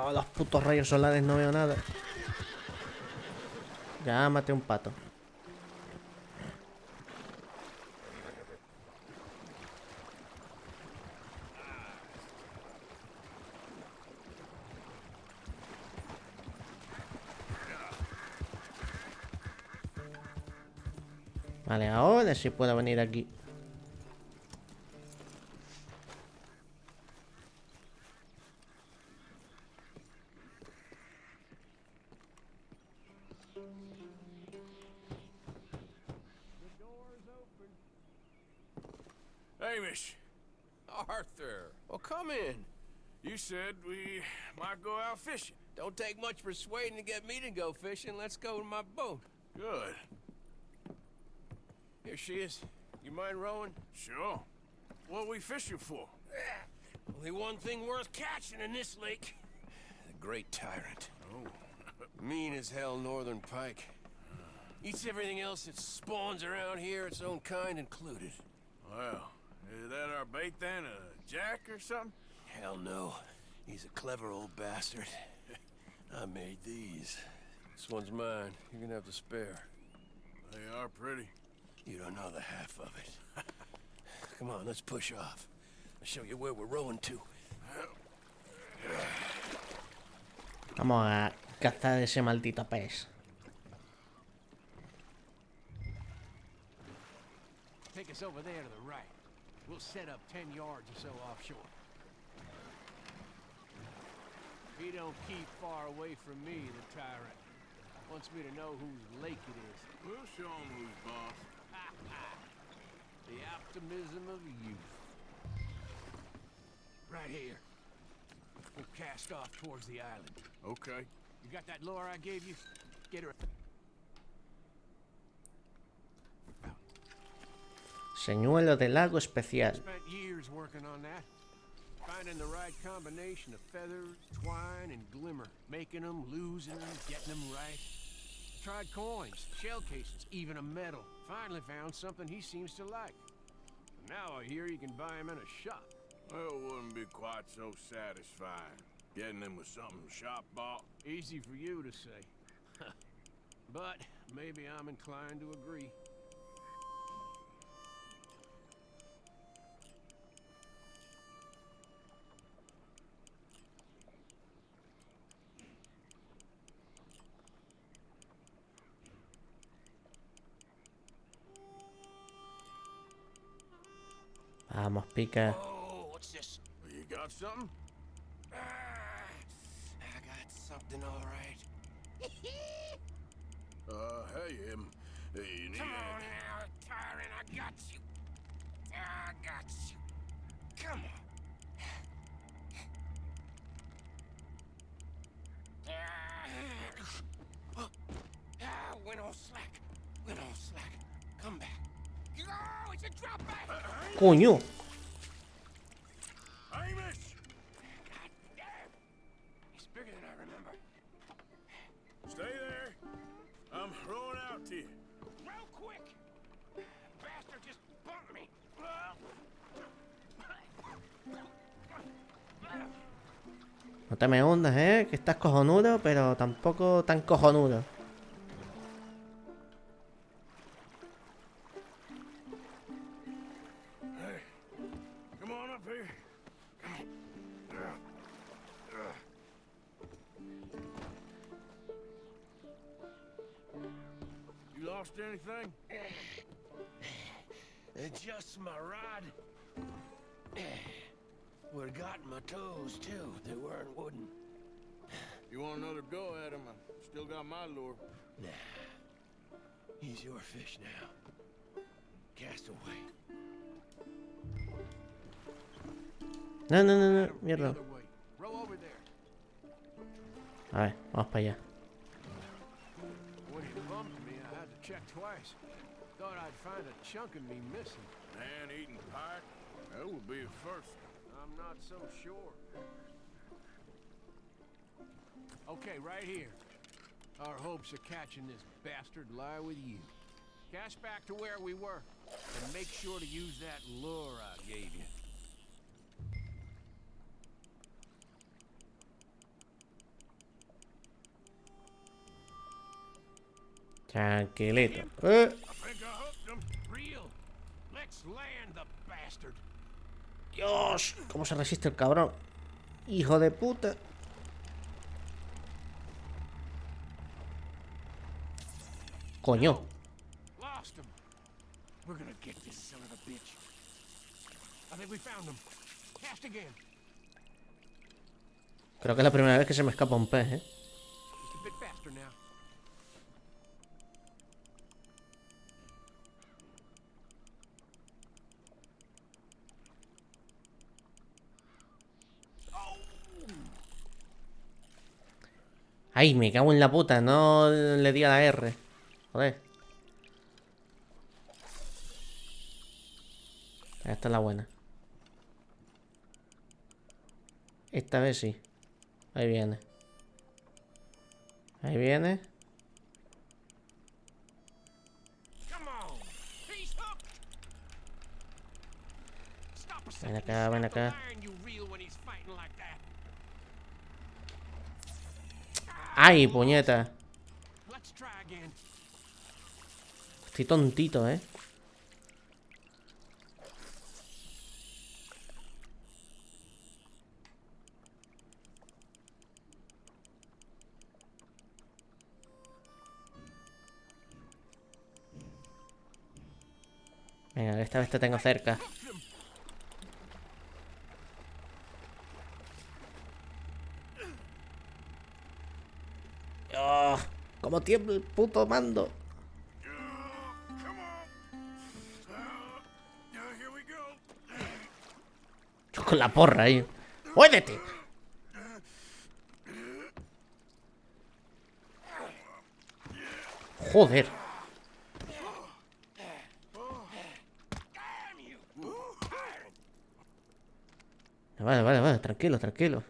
[SPEAKER 1] Oh, los putos rayos solares, no veo nada. Ya maté un pato. Vale, ahora sí puedo venir aquí.
[SPEAKER 3] Hamish.
[SPEAKER 12] Arthur, well, come in.
[SPEAKER 3] You said we might go out fishing.
[SPEAKER 12] Don't take much persuading to get me to go fishing. Let's go to my boat.
[SPEAKER 3] Good.
[SPEAKER 12] Here she is. You mind rowing?
[SPEAKER 3] Sure. What we fishing for?
[SPEAKER 12] Only one thing worth catching in this lake. The Great Tyrant.
[SPEAKER 3] Oh.
[SPEAKER 12] Mean as hell northern pike. Eats everything else that spawns around here, its own kind included.
[SPEAKER 3] Well, is that our bait then? A jack or something?
[SPEAKER 12] Hell no. He's a clever old bastard. I made these. This one's mine. You're gonna have to spare.
[SPEAKER 3] They are pretty.
[SPEAKER 12] You don't know the half of it. Come on, let's push off. I'll show you where we're rowing to.
[SPEAKER 1] Vamos a cazar ese maldito pez.
[SPEAKER 13] Take us over there to the right. We'll set up 10 yards or so offshore. If he don't keep far away from me, the tyrant wants me to know whose lake it is.
[SPEAKER 3] We'll show him who's boss.
[SPEAKER 13] The optimism of youth. Right here. We'll cast off towards the island.
[SPEAKER 3] Okay.
[SPEAKER 13] You got that lure I gave you? Get her.
[SPEAKER 1] Señuelo de lago especial.
[SPEAKER 13] Spent years working on that. Finding the right combination of feathers, twine, and glimmer. Making them, losing them, getting them right. Tried coins, shell cases, even a medal. Finally found something he seems to like. And now I hear you can buy him in a shop.
[SPEAKER 3] Well, it wouldn't be quite so satisfying. Getting him with something shop bought.
[SPEAKER 13] Easy for you to say. But maybe I'm inclined to agree.
[SPEAKER 1] Vamos, pica.
[SPEAKER 12] Oh, what's this?
[SPEAKER 3] You got something?
[SPEAKER 12] I got something all right.
[SPEAKER 3] Hey, you need
[SPEAKER 13] Come on now, tyrant, I got you. I got you. Come on. Went on slack. Went on slack. Come back. Oh, it's a drop back.
[SPEAKER 1] Coño.
[SPEAKER 3] Amish!
[SPEAKER 13] God damn. He's bigger than I remember.
[SPEAKER 3] Stay there. I'm throwing out to you.
[SPEAKER 13] Real quick. Bastard just bumped me.
[SPEAKER 1] No te me hundas, que estás cojonudo, pero tampoco tan cojonudo.
[SPEAKER 3] Hey, come on up here. You lost anything?
[SPEAKER 12] Just my rod. Would've gotten my toes, too. They weren't wooden.
[SPEAKER 3] You want another go at him? I still got my lure.
[SPEAKER 12] Nah. He's your fish now. Cast away.
[SPEAKER 1] No, no, no, no, mierda.
[SPEAKER 13] Row over there.
[SPEAKER 1] A ver, vamos para allá.
[SPEAKER 13] When he bumped me, I had to check twice. Thought I'd find a chunk of me missing.
[SPEAKER 3] Man-eating pike? That would be a first.
[SPEAKER 13] I'm not so sure. Okay, right here. Our hopes of catching this bastard lie with you. Cast back to where we were, and make sure to use that lure I gave you.
[SPEAKER 1] Tranquilito.
[SPEAKER 13] I think I hooked him. Real. Let's land the bastard.
[SPEAKER 1] Dios, cómo se resiste el cabrón. Hijo de puta. Coño.
[SPEAKER 13] Lost him. We're gonna get this son of a bitch. I think we found him. Cast again.
[SPEAKER 1] Creo que es la primera vez que se me escapa un pez,
[SPEAKER 13] Just a bit faster now.
[SPEAKER 1] Ay, me cago en la puta, no le di a la R. Joder. Esta es la buena. Esta vez sí. Ahí viene. Ahí viene. Ven acá, ven acá. ¡Ay, puñeta! Estoy tontito, Venga, esta vez te tengo cerca. ¡Oh! ¡Cómo tiembla el puto mando! Yo con la porra ahí. ¡Muévete! Joder. Vale, vale, vale, tranquilo, tranquilo.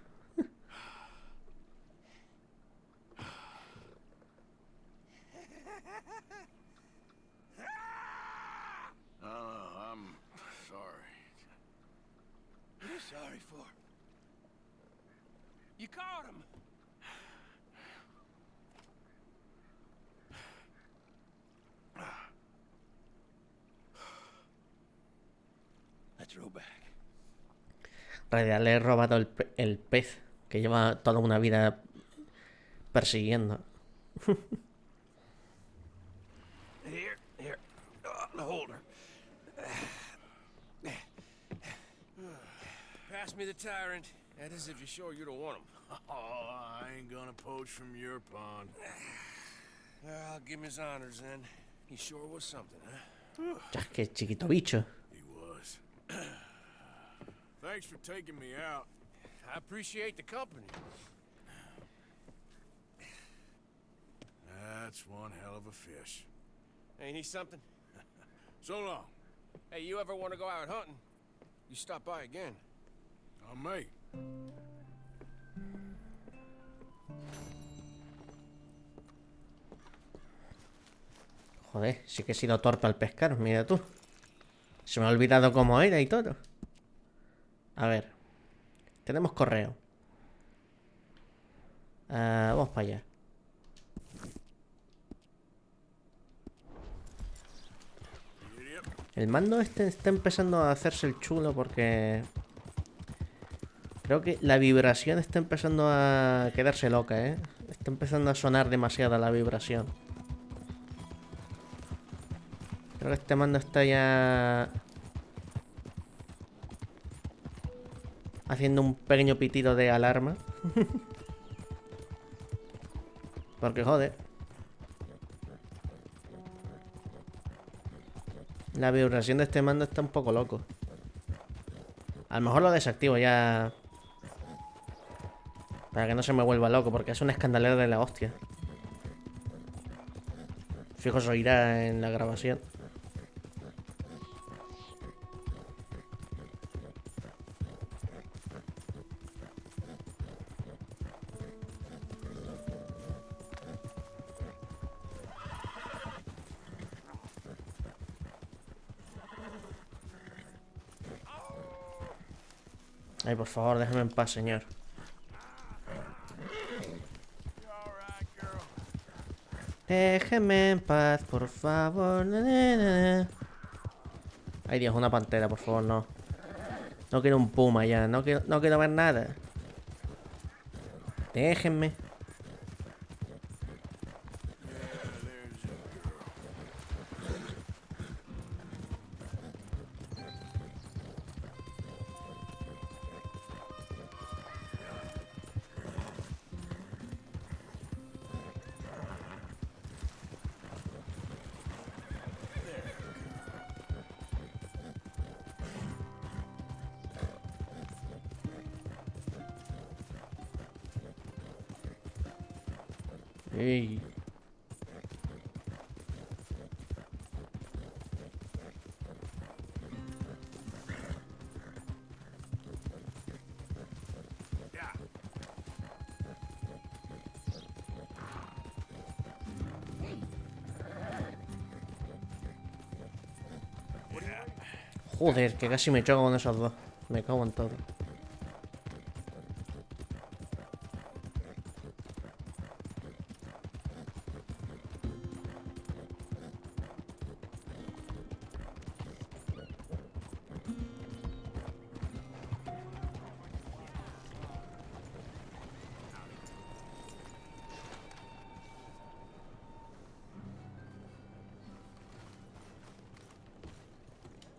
[SPEAKER 3] I'm sorry.
[SPEAKER 13] What are you sorry for? You caught him.
[SPEAKER 12] Let's row back.
[SPEAKER 1] En realidad le he robado el pez que lleva toda una vida persiguiendo.
[SPEAKER 12] Here. The holder.
[SPEAKER 11] Pass me the tyrant. That is if you're sure you don't want him.
[SPEAKER 3] Oh, I ain't gonna poach from your pond.
[SPEAKER 12] I'll give him his honors then. He sure was something, huh?
[SPEAKER 1] Ya, qué chiquito bicho.
[SPEAKER 3] He was. Thanks for taking me out.
[SPEAKER 12] I appreciate the company.
[SPEAKER 3] That's one hell of a fish.
[SPEAKER 12] Ain't he something?
[SPEAKER 3] So long.
[SPEAKER 12] Hey, you ever want to go out hunting? You stop by again.
[SPEAKER 3] I may.
[SPEAKER 1] Joder, sí que he sido torpe al pescar, mira tú. Se me ha olvidado cómo era y todo. A ver. Tenemos correo. Vamos para allá. El mando este está empezando a hacerse el chulo porque... Creo que la vibración está empezando a quedarse loca, ¿eh? Está empezando a sonar demasiada la vibración. Creo que este mando está ya... haciendo un pequeño pitido de alarma. Porque joder. La vibración de este mando está un poco loco. A lo mejor lo desactivo ya. Para que no se me vuelva loco, porque es un escandalero de la hostia. Fijo, se oirá en la grabación. Ay, por favor, déjame en paz, señor. Déjeme en paz, por favor. Ay, Dios, una pantera, por favor, no. No quiero un puma ya, no quiero ver nada. Déjenme. Ey. Joder, que casi me choco con esos dos. Me cago en todo.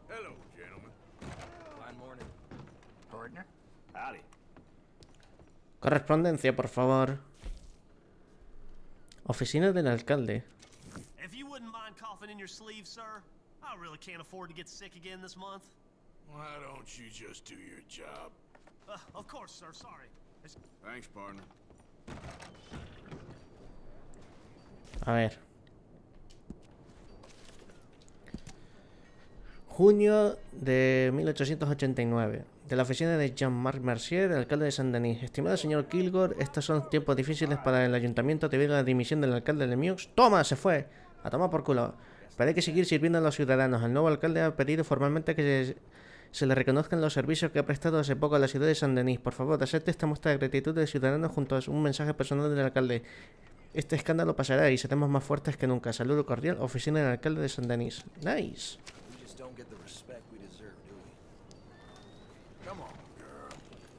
[SPEAKER 3] Hello, gentlemen.
[SPEAKER 4] Fine morning. Partner? Howdy.
[SPEAKER 1] Correspondencia, por favor. Oficina del alcalde.
[SPEAKER 14] If you wouldn't mind coughing in your sleeve, sir, I really can't afford to get sick again this month.
[SPEAKER 3] Why don't you just do your job?
[SPEAKER 14] Of course, sir. Sorry.
[SPEAKER 3] Thanks, partner.
[SPEAKER 1] A ver. Junio de 1889. De la oficina de Jean-Marc Mercier, alcalde de Saint-Denis. Estimado señor Kilgore, estos son tiempos difíciles para el ayuntamiento debido a la dimisión del alcalde de Meaux. ¡Toma! Se fue. A tomar por culo. Pero hay que seguir sirviendo a los ciudadanos. El nuevo alcalde ha pedido formalmente que se le reconozcan los servicios que ha prestado hace poco a la ciudad de Saint-Denis. Por favor, acepte esta muestra de gratitud del ciudadano junto a un mensaje personal del alcalde. Este escándalo pasará y seremos más fuertes que nunca. Saludo cordial, oficina del alcalde de Saint-Denis. Nice.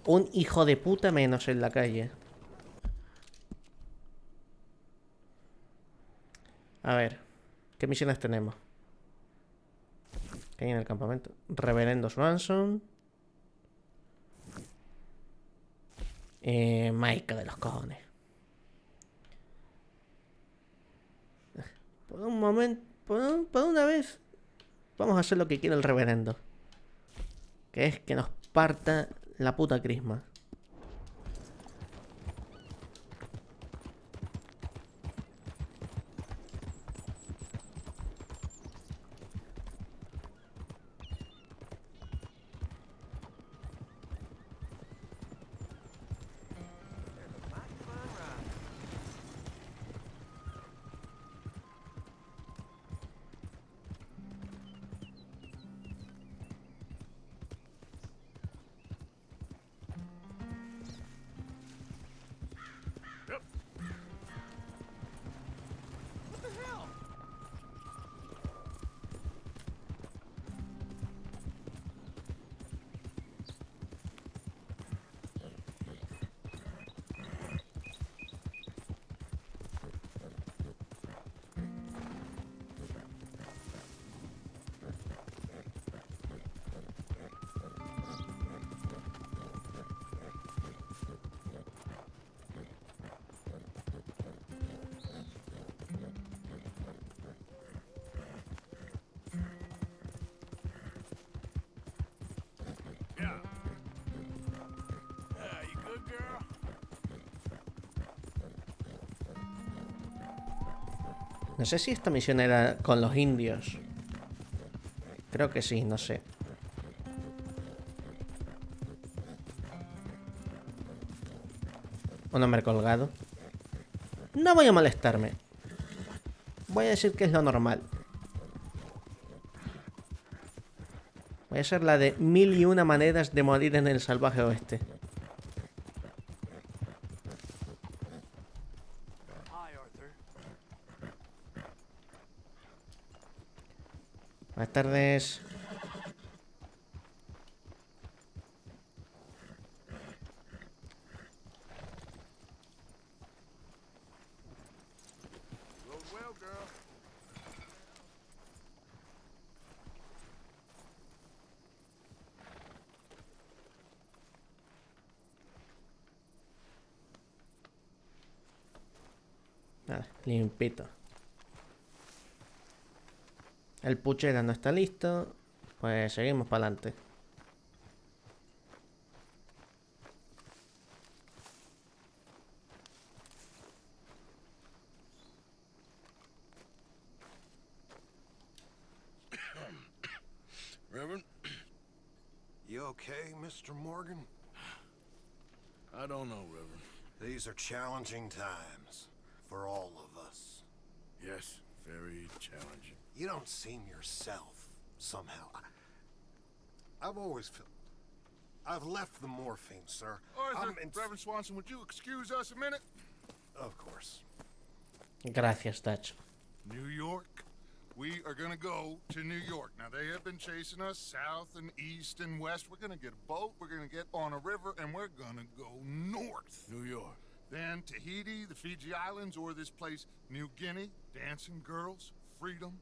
[SPEAKER 1] Un hijo de puta menos en la calle. A ver, ¿qué misiones tenemos? ¿Qué hay en el campamento? Reverendo Swanson. Maica de los cojones. Por un momento, por una vez, vamos a hacer lo que quiere el reverendo. Que es que nos parta la puta crisma. No sé si esta misión era con los indios. Creo que sí, no sé. Un hombre colgado. No voy a molestarme. Voy a decir que es lo normal. Voy a ser la de 1001 maneras de morir en el salvaje oeste. Buenas tardes. Nada, limpito. El puchera no está listo. Pues seguimos para adelante.
[SPEAKER 8] Reverend? You okay, Mr. Morgan?
[SPEAKER 3] I don't know, Reverend.
[SPEAKER 8] These are challenging times for all of us.
[SPEAKER 3] Yes, very challenging.
[SPEAKER 8] You don't seem yourself, somehow. I've always felt... I've left the morphine, sir.
[SPEAKER 6] Arthur, Reverend Swanson, would you excuse us a minute?
[SPEAKER 8] Of course.
[SPEAKER 1] Gracias, Dutch.
[SPEAKER 6] New York? We are gonna go to New York. Now, they have been chasing us south and east and west. We're gonna get a boat, we're gonna get on a river, and we're gonna go north.
[SPEAKER 3] New York.
[SPEAKER 6] Then Tahiti, the Fiji Islands, or this place, New Guinea, dancing girls, freedom.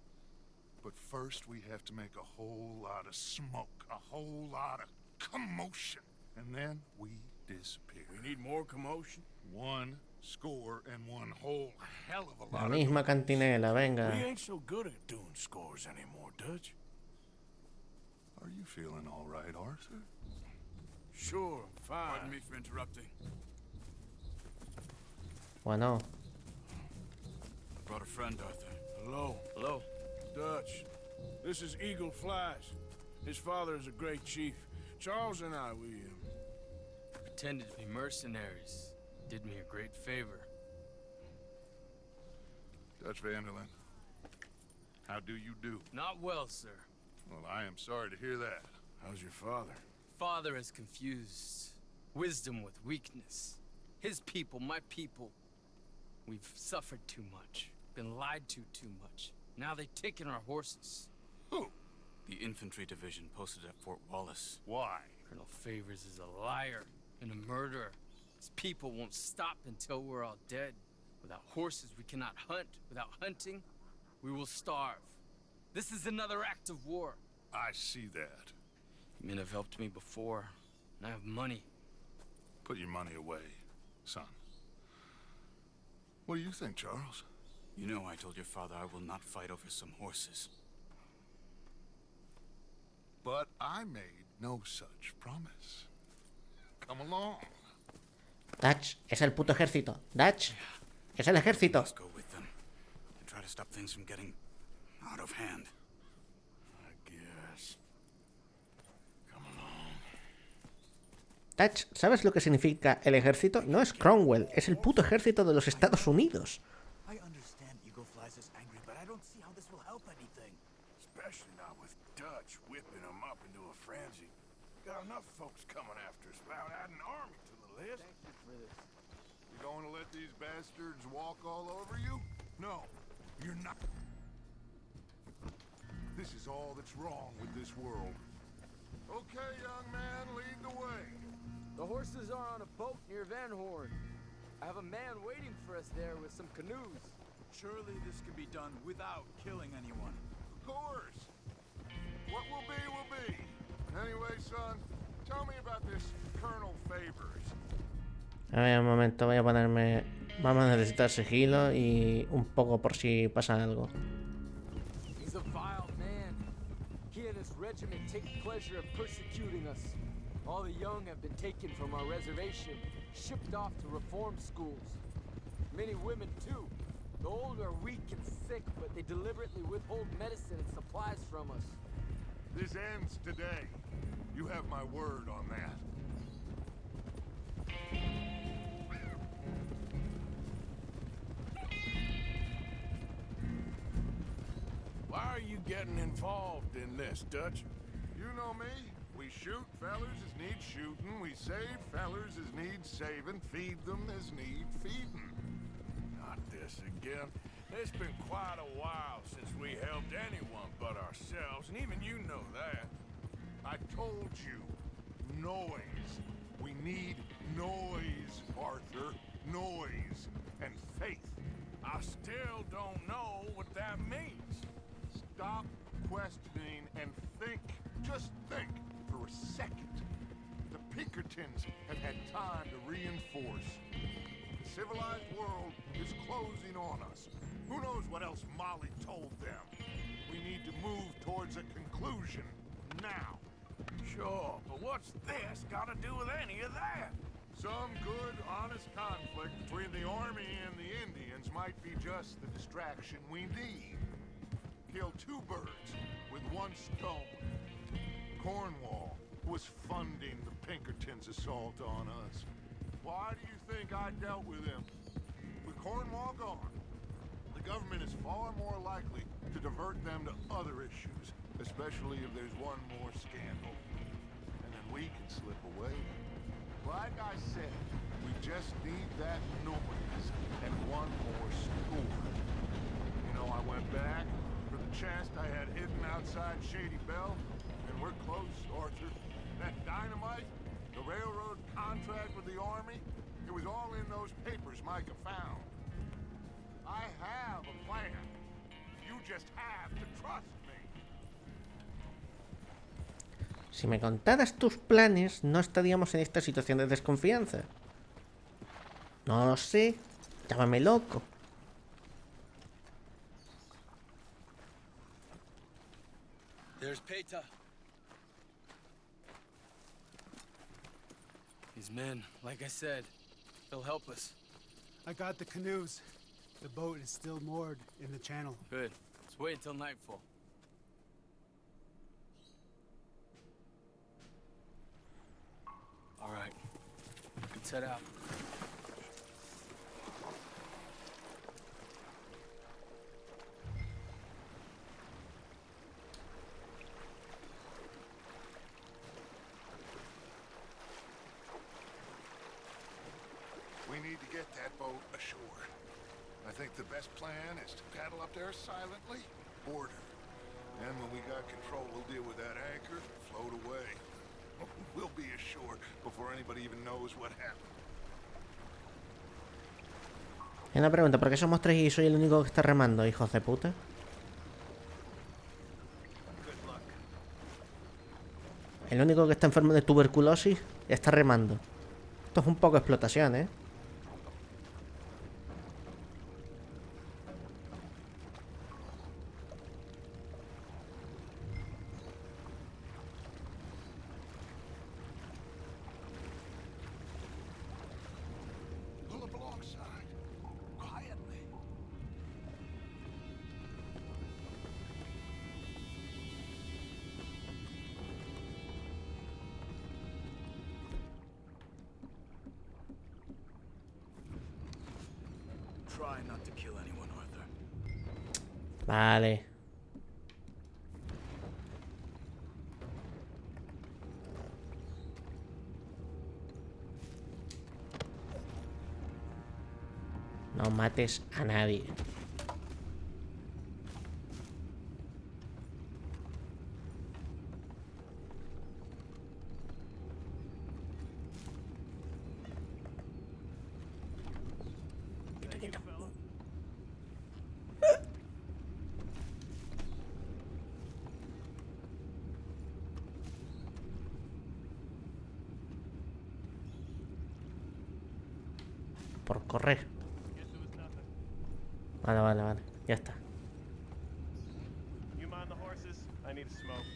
[SPEAKER 6] But first, we have to make a whole lot of smoke, a whole lot of commotion. And then we disappear.
[SPEAKER 3] We need more commotion?
[SPEAKER 6] One score and one whole hell of a lot
[SPEAKER 1] La
[SPEAKER 6] of
[SPEAKER 1] misma
[SPEAKER 6] noise.
[SPEAKER 1] cantinela, venga.
[SPEAKER 3] We ain't so good at doing scores anymore, Dutch.
[SPEAKER 6] Are you feeling all right, Arthur?
[SPEAKER 3] Sure, fine.
[SPEAKER 15] Pardon me for interrupting.
[SPEAKER 1] Bueno.
[SPEAKER 15] I brought a friend, Arthur.
[SPEAKER 3] Hello.
[SPEAKER 15] Hello.
[SPEAKER 3] Dutch. This is Eagle Flies. His father is a great chief. Charles and I, we
[SPEAKER 15] Pretended to be mercenaries. Did me a great favor.
[SPEAKER 6] Dutch Vanderlyn, how do you do?
[SPEAKER 15] Not well, sir.
[SPEAKER 6] Well, I am sorry to hear that.
[SPEAKER 3] How's your father?
[SPEAKER 15] Father has confused wisdom with weakness. His people, my people. We've suffered too much. Been lied to too much. Now they've taken our horses.
[SPEAKER 6] Who?
[SPEAKER 15] The infantry division posted at Fort Wallace.
[SPEAKER 6] Why?
[SPEAKER 15] Colonel Favors is a liar and a murderer. His people won't stop until we're all dead. Without horses, we cannot hunt. Without hunting, we will starve. This is another act of war.
[SPEAKER 6] I see that.
[SPEAKER 15] Men have helped me before, and I have money.
[SPEAKER 6] Put your money away, son. What do you think, Charles?
[SPEAKER 16] You know I told your father I will not fight over some horses.
[SPEAKER 8] But I made no such promise. Come along.
[SPEAKER 1] Dutch, es el puto ejército. Dutch, es el ejército.
[SPEAKER 16] Let's go with them and try to stop things from getting out of hand.
[SPEAKER 8] I guess. Come along.
[SPEAKER 1] Dutch, ¿sabes lo que significa el ejército? No es Cromwell, es el puto ejército de los Estados Unidos.
[SPEAKER 5] I understand Eagle Flies is angry, but I don't see how this will help anything.
[SPEAKER 3] Especially not with Dutch whipping them up into a frenzy. Got enough folks coming after us without adding an army to the list.
[SPEAKER 5] Thank you for this.
[SPEAKER 8] You going to let these bastards walk all over you? No, you're not. This is all that's wrong with this world. Okay, young man, lead the way.
[SPEAKER 17] The horses are on a boat near Van Horn. I have a man waiting for us there with some canoes.
[SPEAKER 5] Surely this can be done without killing anyone.
[SPEAKER 8] Of course. What will be. Anyway, son, tell me about this Colonel Favors.
[SPEAKER 1] A ver, un momento, voy a ponerme... Vamos a necesitar sigilo y un poco por si pasa algo.
[SPEAKER 17] He's a vile man. He and his regiment take pleasure in persecuting us. All the young have been taken from our reservation, shipped off to reform schools. Many women, too. The old are weak and sick, but they deliberately withhold medicine and supplies from us.
[SPEAKER 8] This ends today. You have my word on that.
[SPEAKER 3] Why are you getting involved in this, Dutch?
[SPEAKER 8] You know me. We shoot fellers as need shooting. We save fellers as need saving. Feed them as need feeding.
[SPEAKER 3] Not this again. It's been quite a while since we helped anyone but ourselves, and even you know that.
[SPEAKER 8] I told you. Noise. We need noise, Arthur. Noise. And faith.
[SPEAKER 3] I still don't know what that means.
[SPEAKER 8] Stop questioning and think. Just think for a second. The Pinkertons have had time to reinforce. The civilized world is closing on us. Who knows what else Molly told them? We need to move towards a conclusion now.
[SPEAKER 3] Sure, but what's this got to do with any of that?
[SPEAKER 8] Some good, honest conflict between the army and the Indians might be just the distraction we need. Kill two birds with one stone. Cornwall was funding the Pinkertons' assault on us. Why do you think I dealt with him? With Cornwall gone, the government is far more likely to divert them to other issues, especially if there's one more scandal. And then we can slip away. Like I said, we just need that noise and one more score. You know, I went back for the chest I had hidden outside Shady Belle, and we're close, Arthur. That dynamite, the railroad contract with the army, it was all in those papers Micah found. I have a plan. You just have to trust me.
[SPEAKER 1] Si me contaras tus planes, no estaríamos en esta situación de desconfianza. No lo sé. Llámame loco.
[SPEAKER 15] There's Peta. These men, like I said, they'll help us.
[SPEAKER 18] I got the canoes. The boat is still moored in the channel.
[SPEAKER 15] Good. Let's wait until nightfall. All right. We can set out.
[SPEAKER 8] We need to get that boat ashore. I think the best plan is to paddle up there silently, board her. And when we got control, we'll deal with that anchor, float away. We'll be ashore before anybody even knows what happened.
[SPEAKER 1] Y una pregunta, ¿por qué somos tres y soy el único que está remando, hijos de puta? El único que está enfermo de tuberculosis está remando. Esto es un poco explotación, ¿eh?
[SPEAKER 16] try not to kill anyone, Arthur.
[SPEAKER 1] Vale. No mates a nadie. Por correr. Vale, vale, vale. Ya está.
[SPEAKER 19] You mind the horses? I need a smoke.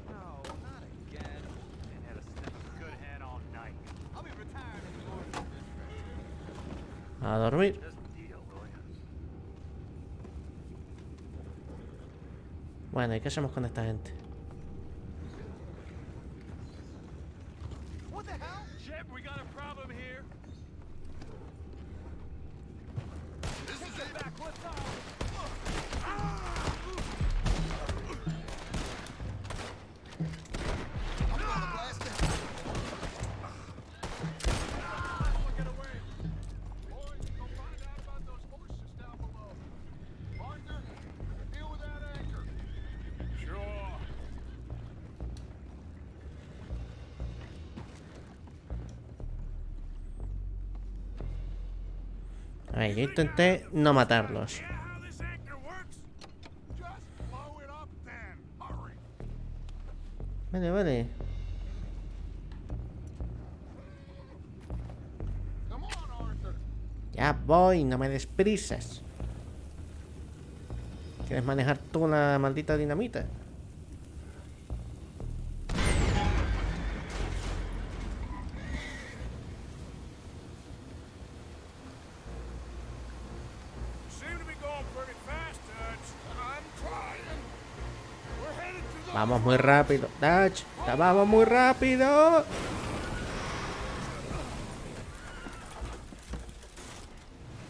[SPEAKER 4] No, not again. Ain't had a sniff of good head all night. I'll be retired in the morning.
[SPEAKER 1] A dormir.
[SPEAKER 4] Just deal, will ya?
[SPEAKER 1] Bueno, ¿y qué hacemos con esta gente?
[SPEAKER 4] What the hell? Shep, we got a problem here. This is it. Back, what's up? I'm gonna blast it. Get away. Boys, go find out about those horses down below. Arthur, deal with that anchor.
[SPEAKER 3] Sure.
[SPEAKER 1] A ver, yo intenté no matarlos. Vale, vale. Ya voy, no me des prisas. ¿Quieres manejar tú la maldita dinamita? Vamos muy rápido, Dutch. Vamos muy rápido.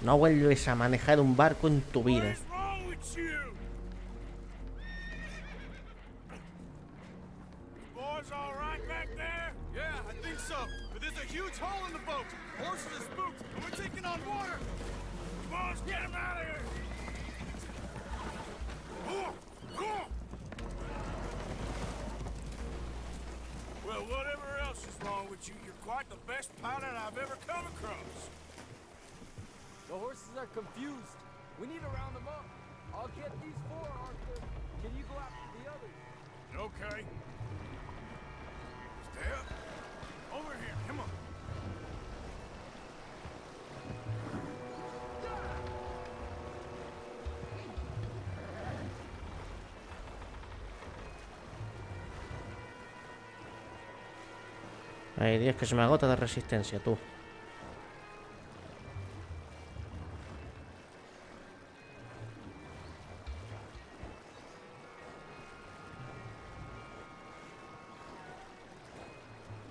[SPEAKER 1] No vuelves a manejar un barco en tu vida.
[SPEAKER 10] Boys all right back there? Yeah, I think so. But there's a huge hole in the boat. Horses are spooked, and we're taking on water. Come on, let's get him out of here. Well, whatever else is wrong with you, you're quite the best pilot I've ever come across.
[SPEAKER 17] The horses are confused. We need to round them up. I'll get these four, Arthur. Can you go after the others?
[SPEAKER 10] Okay. Stay up. Over here, come on.
[SPEAKER 1] Ay, Dios, que se me agota de resistencia, tú.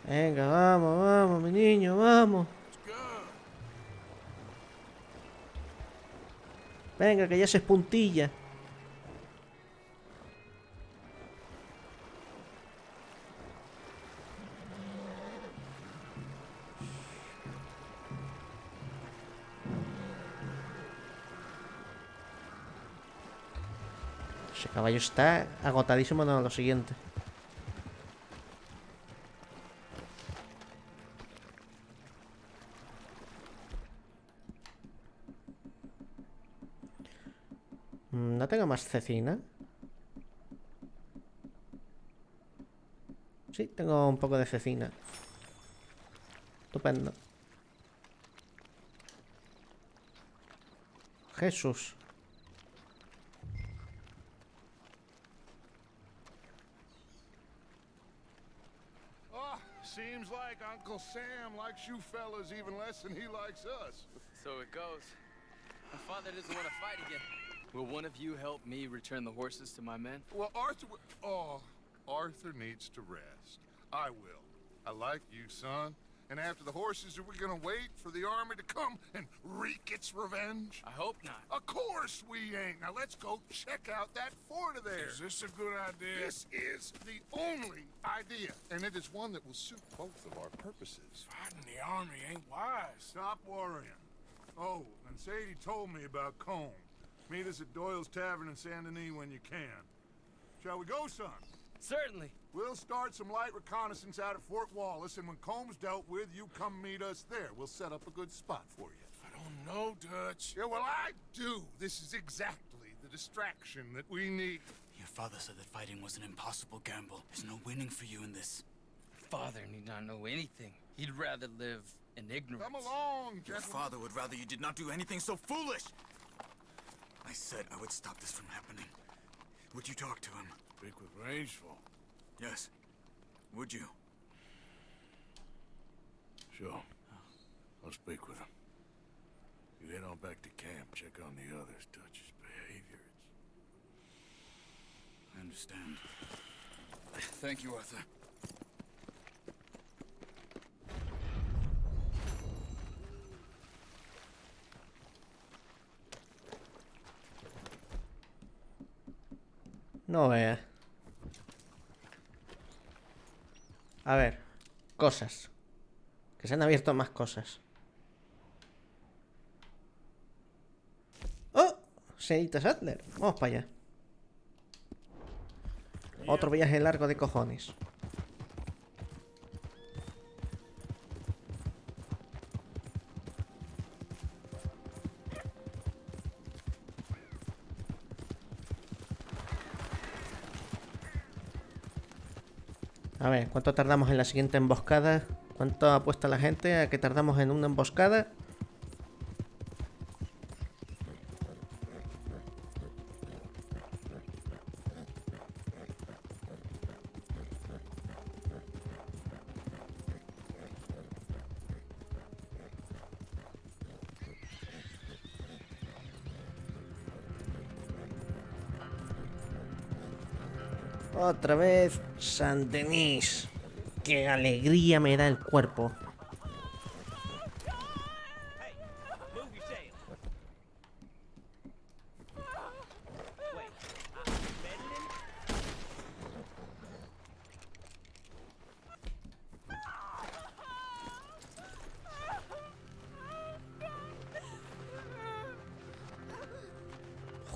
[SPEAKER 1] Venga, vamos, vamos, mi niño, vamos. Venga, que ya se espuntilla. Ese caballo está agotadísimo, no, lo siguiente. No tengo más cecina. Sí, tengo un poco de cecina. Estupendo. Jesús.
[SPEAKER 8] Oh, seems like Uncle Sam likes you fellas even less than he likes us.
[SPEAKER 15] So it goes. My father doesn't want to fight again. Will one of you help me return the horses to my men?
[SPEAKER 8] Well, Arthur needs to rest. I will. I like you, son. And after the horses, are we gonna wait for the army to come and wreak its revenge?
[SPEAKER 15] I hope not.
[SPEAKER 8] Of course we ain't. Now let's go check out that fort of theirs.
[SPEAKER 3] Is this a good idea?
[SPEAKER 8] This is the only idea, and it is one that will suit both of our purposes.
[SPEAKER 3] Fighting the army ain't wise.
[SPEAKER 20] Stop worrying. Oh, and Sadie told me about Combe. Meet us at Doyle's Tavern in Saint Denis when you can. Shall we go, son?
[SPEAKER 15] Certainly.
[SPEAKER 20] We'll start some light reconnaissance out at Fort Wallace, and when Combs dealt with, you come meet us there. We'll set up a good spot for you.
[SPEAKER 3] I don't know, Dutch.
[SPEAKER 8] Yeah, well, I do. This is exactly the distraction that we need.
[SPEAKER 16] Your father said that fighting was an impossible gamble. There's no winning for you in this.
[SPEAKER 15] Father need not know anything. He'd rather live in ignorance.
[SPEAKER 8] Come along,
[SPEAKER 16] Your
[SPEAKER 8] gentlemen.
[SPEAKER 16] father would rather you did not do anything so foolish. I said I would stop this from happening. Would you talk to him?
[SPEAKER 3] Speak with Rangeful.
[SPEAKER 16] Yes. Would you?
[SPEAKER 3] Sure. I'll speak with him. You head on back to camp, check on the others. Dutch's behavior,
[SPEAKER 16] I understand. Thank you, Arthur.
[SPEAKER 1] No veas. A ver, cosas. Que se han abierto más cosas. ¡Oh! Señorita Sattler. Vamos para allá. Otro viaje largo de cojones. A ver, ¿cuánto tardamos en la siguiente emboscada? ¿Cuánto apuesta la gente a que tardamos en una emboscada? Otra vez Saint-Denis. Qué alegría me da el cuerpo.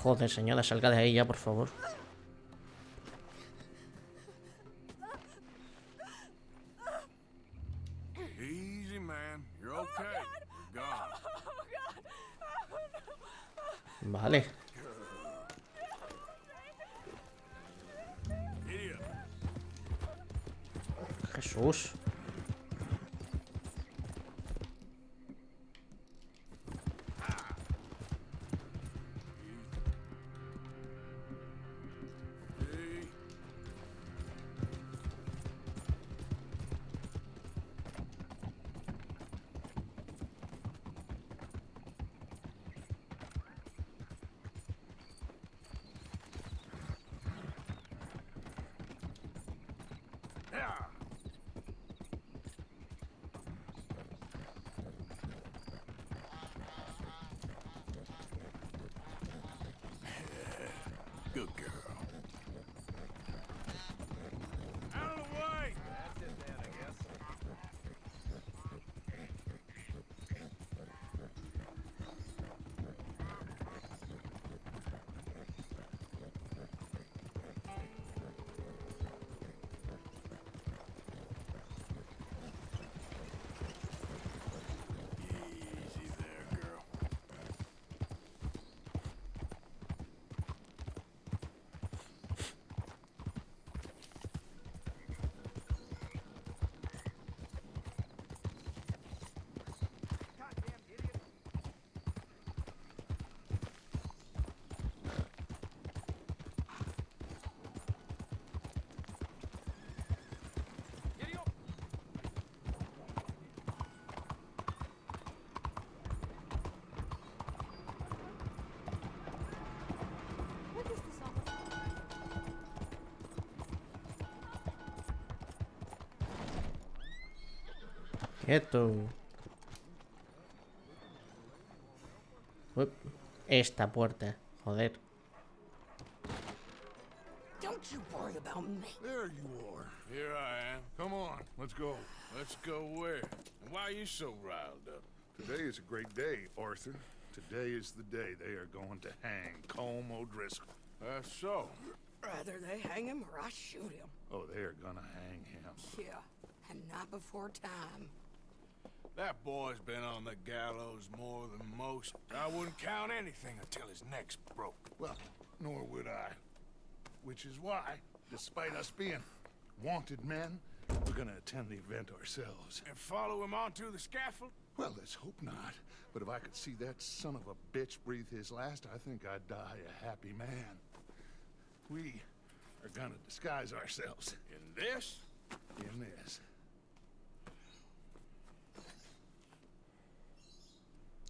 [SPEAKER 1] Joder, señora, salga de ahí ya, por favor.
[SPEAKER 3] Easy, man. You're okay. You're gone.
[SPEAKER 1] Vale.
[SPEAKER 3] Idiot.
[SPEAKER 1] Jesús.
[SPEAKER 3] Good girl. Out of the way!
[SPEAKER 19] That's it then, I guess.
[SPEAKER 1] Quieto. Uep, esta puerta. Joder.
[SPEAKER 3] Don't you worry about me.
[SPEAKER 20] There you are.
[SPEAKER 3] Here I am.
[SPEAKER 20] Come on, let's go.
[SPEAKER 3] Let's go where? And why are you so riled up?
[SPEAKER 20] Today is a great day, Arthur. Today is the day they are going to hang Colm O'Driscoll.
[SPEAKER 3] That's so.
[SPEAKER 21] Rather they hang him or I shoot him.
[SPEAKER 20] Oh, they are gonna hang him.
[SPEAKER 21] Yeah, and not before time.
[SPEAKER 3] That boy's been on the gallows more than most. I wouldn't count anything until his neck's broke.
[SPEAKER 20] Well, nor would I. Which is why, despite us being wanted men, we're gonna attend the event ourselves.
[SPEAKER 3] And follow him onto the scaffold?
[SPEAKER 20] Well, let's hope not. But if I could see that son of a bitch breathe his last, I think I'd die a happy man. We are gonna disguise ourselves.
[SPEAKER 3] In this?
[SPEAKER 20] In this.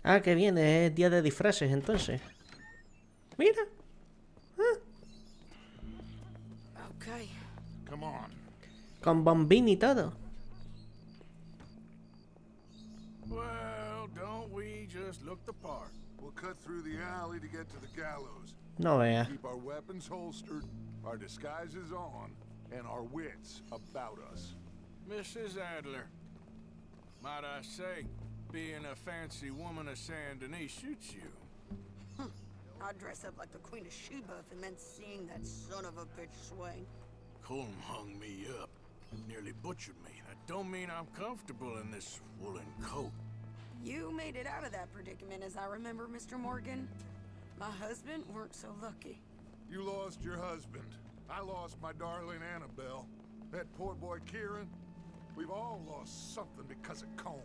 [SPEAKER 1] Ah, que bien, es día de disfraces entonces. Mira.
[SPEAKER 21] Okay.
[SPEAKER 20] Come on.
[SPEAKER 1] Con bombín y todo.
[SPEAKER 3] Well, don't we just look the part?
[SPEAKER 20] We'll cut through the alley to get to the gallows.
[SPEAKER 1] No vea.
[SPEAKER 20] Keep our weapons holstered, our disguises on, and our wits about us.
[SPEAKER 3] Mrs. Adler, might I say, being a fancy woman of Saint Denis shoots you.
[SPEAKER 21] I'd dress up like the Queen of Sheba and then seeing that son of a bitch swing.
[SPEAKER 3] Colm hung me up. Nearly butchered me. That don't mean I'm comfortable in this woolen coat.
[SPEAKER 21] You made it out of that predicament, as I remember, Mr. Morgan. My husband weren't so lucky.
[SPEAKER 20] You lost your husband. I lost my darling Annabelle. That poor boy Kieran. We've all lost something because of Colm.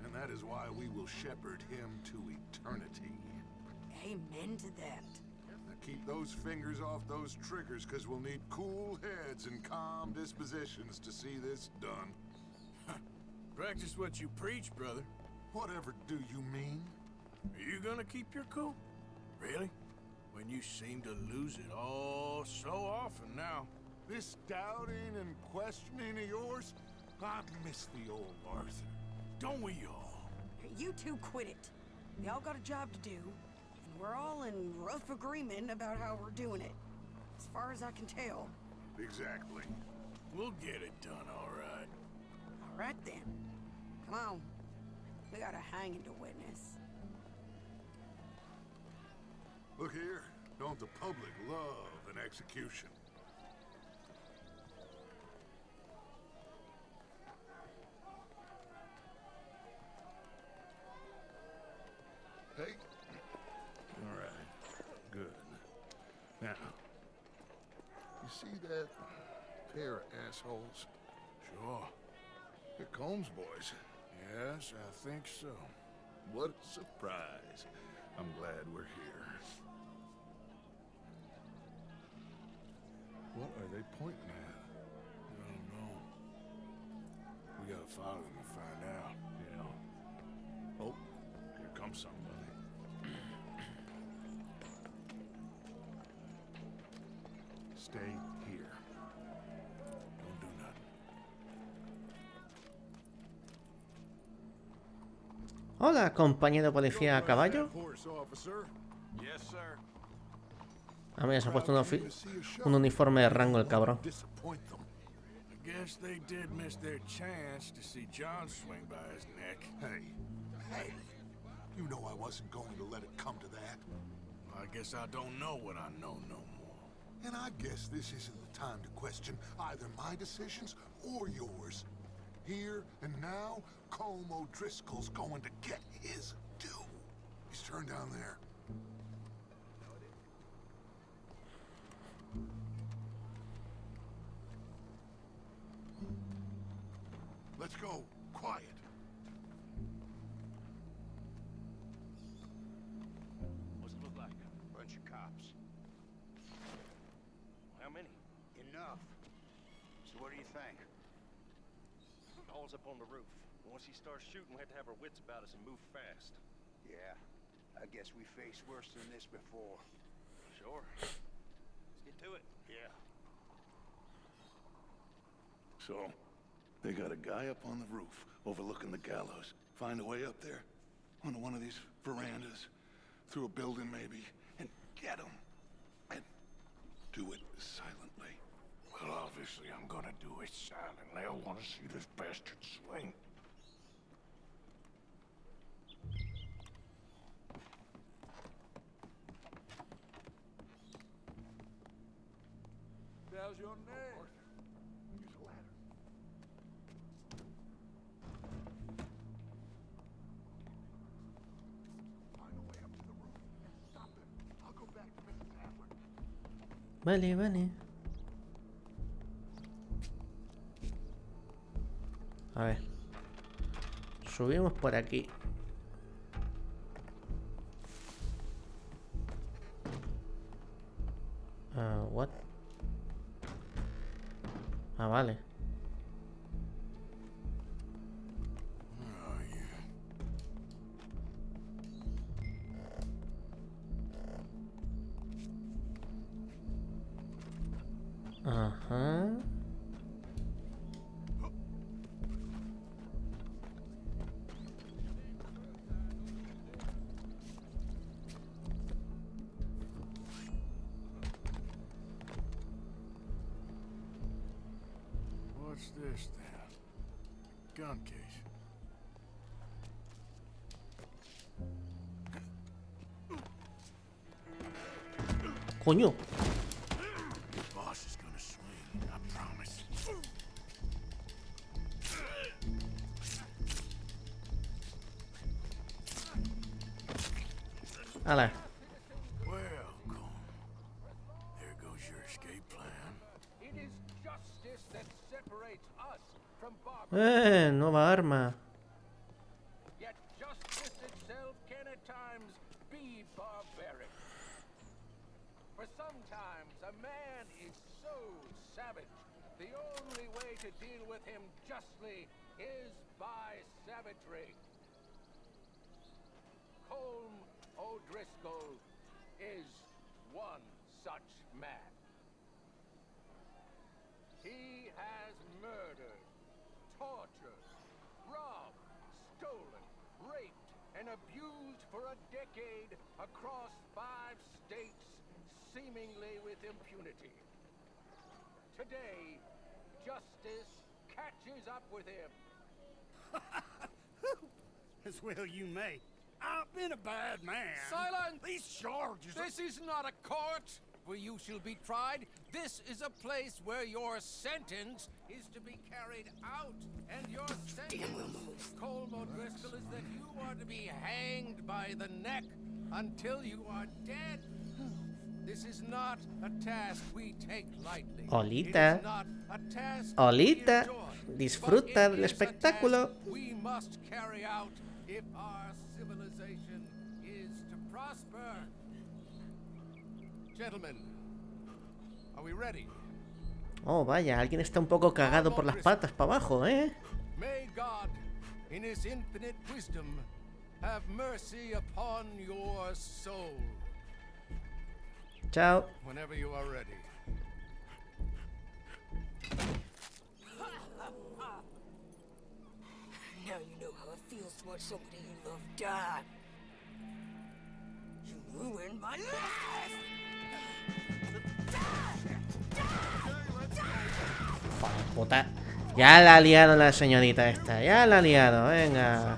[SPEAKER 20] And that is why we will shepherd him to eternity.
[SPEAKER 21] Amen to that.
[SPEAKER 20] Now keep those fingers off those triggers, because we'll need cool heads and calm dispositions to see this done.
[SPEAKER 3] Practice what you preach, brother.
[SPEAKER 20] Whatever do you mean?
[SPEAKER 3] Are you gonna keep your cool? Really? When you seem to lose it all so often now.
[SPEAKER 20] This doubting and questioning of yours, I miss the old Arthur.
[SPEAKER 3] Don't we all?
[SPEAKER 21] You two quit it. We all got a job to do, and we're all in rough agreement about how we're doing it. As far as I can tell.
[SPEAKER 20] Exactly.
[SPEAKER 3] We'll get it done, all right.
[SPEAKER 21] All right, then. Come on. We got a hanging to witness.
[SPEAKER 20] Look here. Don't the public love an execution? Hey. All right. Good. Now, you see that pair of assholes?
[SPEAKER 3] Sure.
[SPEAKER 20] They're Colm's boys.
[SPEAKER 3] Yes, I think so.
[SPEAKER 20] What a surprise. I'm glad we're here. What are they pointing at?
[SPEAKER 3] I don't know. We gotta follow them and find out.
[SPEAKER 20] Yeah. Oh, here comes somebody. Stay here.
[SPEAKER 3] Don't do nothing.
[SPEAKER 1] Hola, compañero policía a caballo.
[SPEAKER 3] Yes, sir.
[SPEAKER 1] Ah, mira, se ha puesto un uniforme de rango el cabrón.
[SPEAKER 3] I guess they did miss their chance to see John swing by his neck.
[SPEAKER 20] Hey, you know I wasn't going to let it come to that.
[SPEAKER 3] I guess I don't know what I know no more.
[SPEAKER 20] And I guess this isn't the time to question either my decisions or yours. Here and now, Colm O'Driscoll's going to get his due. He's turned down there. Let's go. Quiet.
[SPEAKER 4] What's it look like? Bunch of cops. How many? Enough. So what do you think? Paul's up on the roof. Once he starts shooting, we have to have our wits about us and move fast.
[SPEAKER 22] Yeah. I guess we faced worse than this before.
[SPEAKER 4] Sure. Let's get to it.
[SPEAKER 22] Yeah.
[SPEAKER 20] So,
[SPEAKER 8] They got a guy up on the roof overlooking the gallows. Find a way up there, onto one of these verandas, through a building maybe, and get him. And do it silently.
[SPEAKER 3] Well, obviously I'm gonna do it silently. I want to see this bastard swing.
[SPEAKER 20] There's your name.
[SPEAKER 8] Use a ladder. Find a way up to the roof. Stop him. I'll go back to Mrs. Adler.
[SPEAKER 1] Vale, vale. A ver. Subimos por aquí. What? Ah, vale. Ajá.
[SPEAKER 3] What's this then? Gun case.
[SPEAKER 1] Coño.
[SPEAKER 3] Boss is gonna swing, I promise.
[SPEAKER 1] Ala.
[SPEAKER 3] Well, there goes your escape plan.
[SPEAKER 4] It is justice that separates us from barbarism.
[SPEAKER 1] Nueva arma.
[SPEAKER 4] Yet justice itself can at times be barbaric. For sometimes a man is so savage, the only way to deal with him justly is by savagery. Colm O'Driscoll is one such man. He has murdered, tortured, robbed, stolen, raped, and abused for a decade across 5 states, seemingly with impunity. Today, justice catches up with him.
[SPEAKER 10] As well you may. I've been a bad man.
[SPEAKER 5] Silence!
[SPEAKER 10] These charges.
[SPEAKER 5] This is not a court where you shall be tried. This is a place where your sentence is to be carried out. And your sentence, Colm O'Driscoll, is that you are to be hanged by the neck until you are dead. This is not a task we take lightly.
[SPEAKER 1] Olita.
[SPEAKER 5] It is not a task
[SPEAKER 1] Olita.
[SPEAKER 5] we enjoy,
[SPEAKER 1] Disfruta
[SPEAKER 5] but
[SPEAKER 1] del
[SPEAKER 5] it is a
[SPEAKER 1] espectáculo.
[SPEAKER 5] task we must carry out if our civilization is to prosper. Gentlemen, are we ready?
[SPEAKER 1] Oh, vaya, alguien está un poco cagado por las patas para abajo, ¿eh?
[SPEAKER 5] May God, in his infinite wisdom, have mercy upon your soul.
[SPEAKER 1] Chao.
[SPEAKER 5] Whenever you are ready.
[SPEAKER 21] Now you know how it feels to watch somebody you love die. You ruined my life!
[SPEAKER 1] Joder, puta. Ya la ha liado la señorita esta. Ya la ha liado, venga.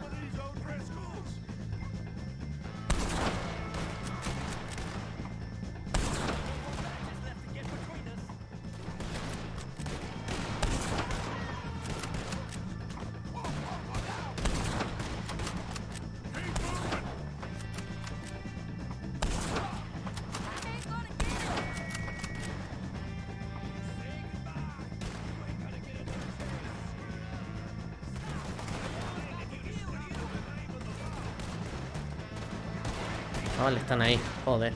[SPEAKER 1] Vale, están ahí, joder.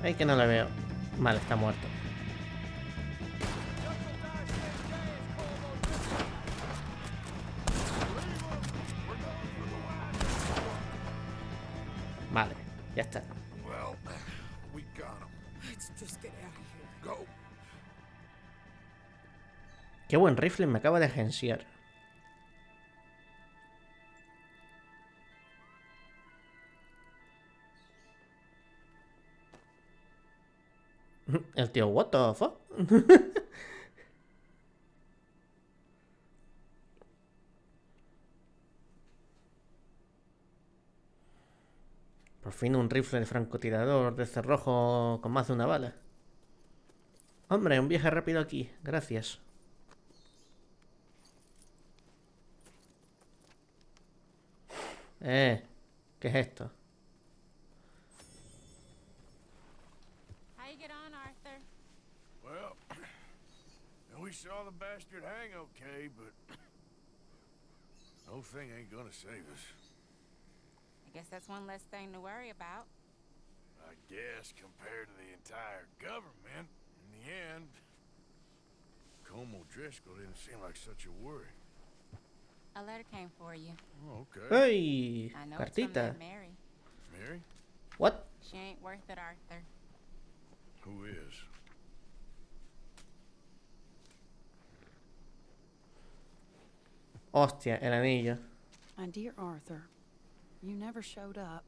[SPEAKER 1] Ay, que no la veo. Vale, está muerto. Vale, ya está.
[SPEAKER 20] Well, we got him.
[SPEAKER 21] Let's just get out of here.
[SPEAKER 20] Go.
[SPEAKER 1] Qué buen rifle me acaba de agenciar. El tío, what the fuck? Por fin un rifle de francotirador de cerrojo con más de una bala. Hombre, un viaje rápido aquí. Gracias. ¿Qué es esto?
[SPEAKER 2] How you get on, Arthur?
[SPEAKER 3] Well, we saw the bastard hang okay, but no thing ain't gonna save us.
[SPEAKER 2] I guess that's one less thing to worry about.
[SPEAKER 3] I guess compared to the entire government, in the end, Colm O'Driscoll didn't seem like such a worry.
[SPEAKER 2] A letter came for you.
[SPEAKER 3] Oh, okay.
[SPEAKER 1] ¡Hey!
[SPEAKER 2] I know it's from
[SPEAKER 1] Cartita.
[SPEAKER 2] that Mary.
[SPEAKER 3] Mary?
[SPEAKER 1] What?
[SPEAKER 2] She ain't worth it, Arthur.
[SPEAKER 3] Who is?
[SPEAKER 1] Hostia, el anillo.
[SPEAKER 21] My dear Arthur, you never showed up.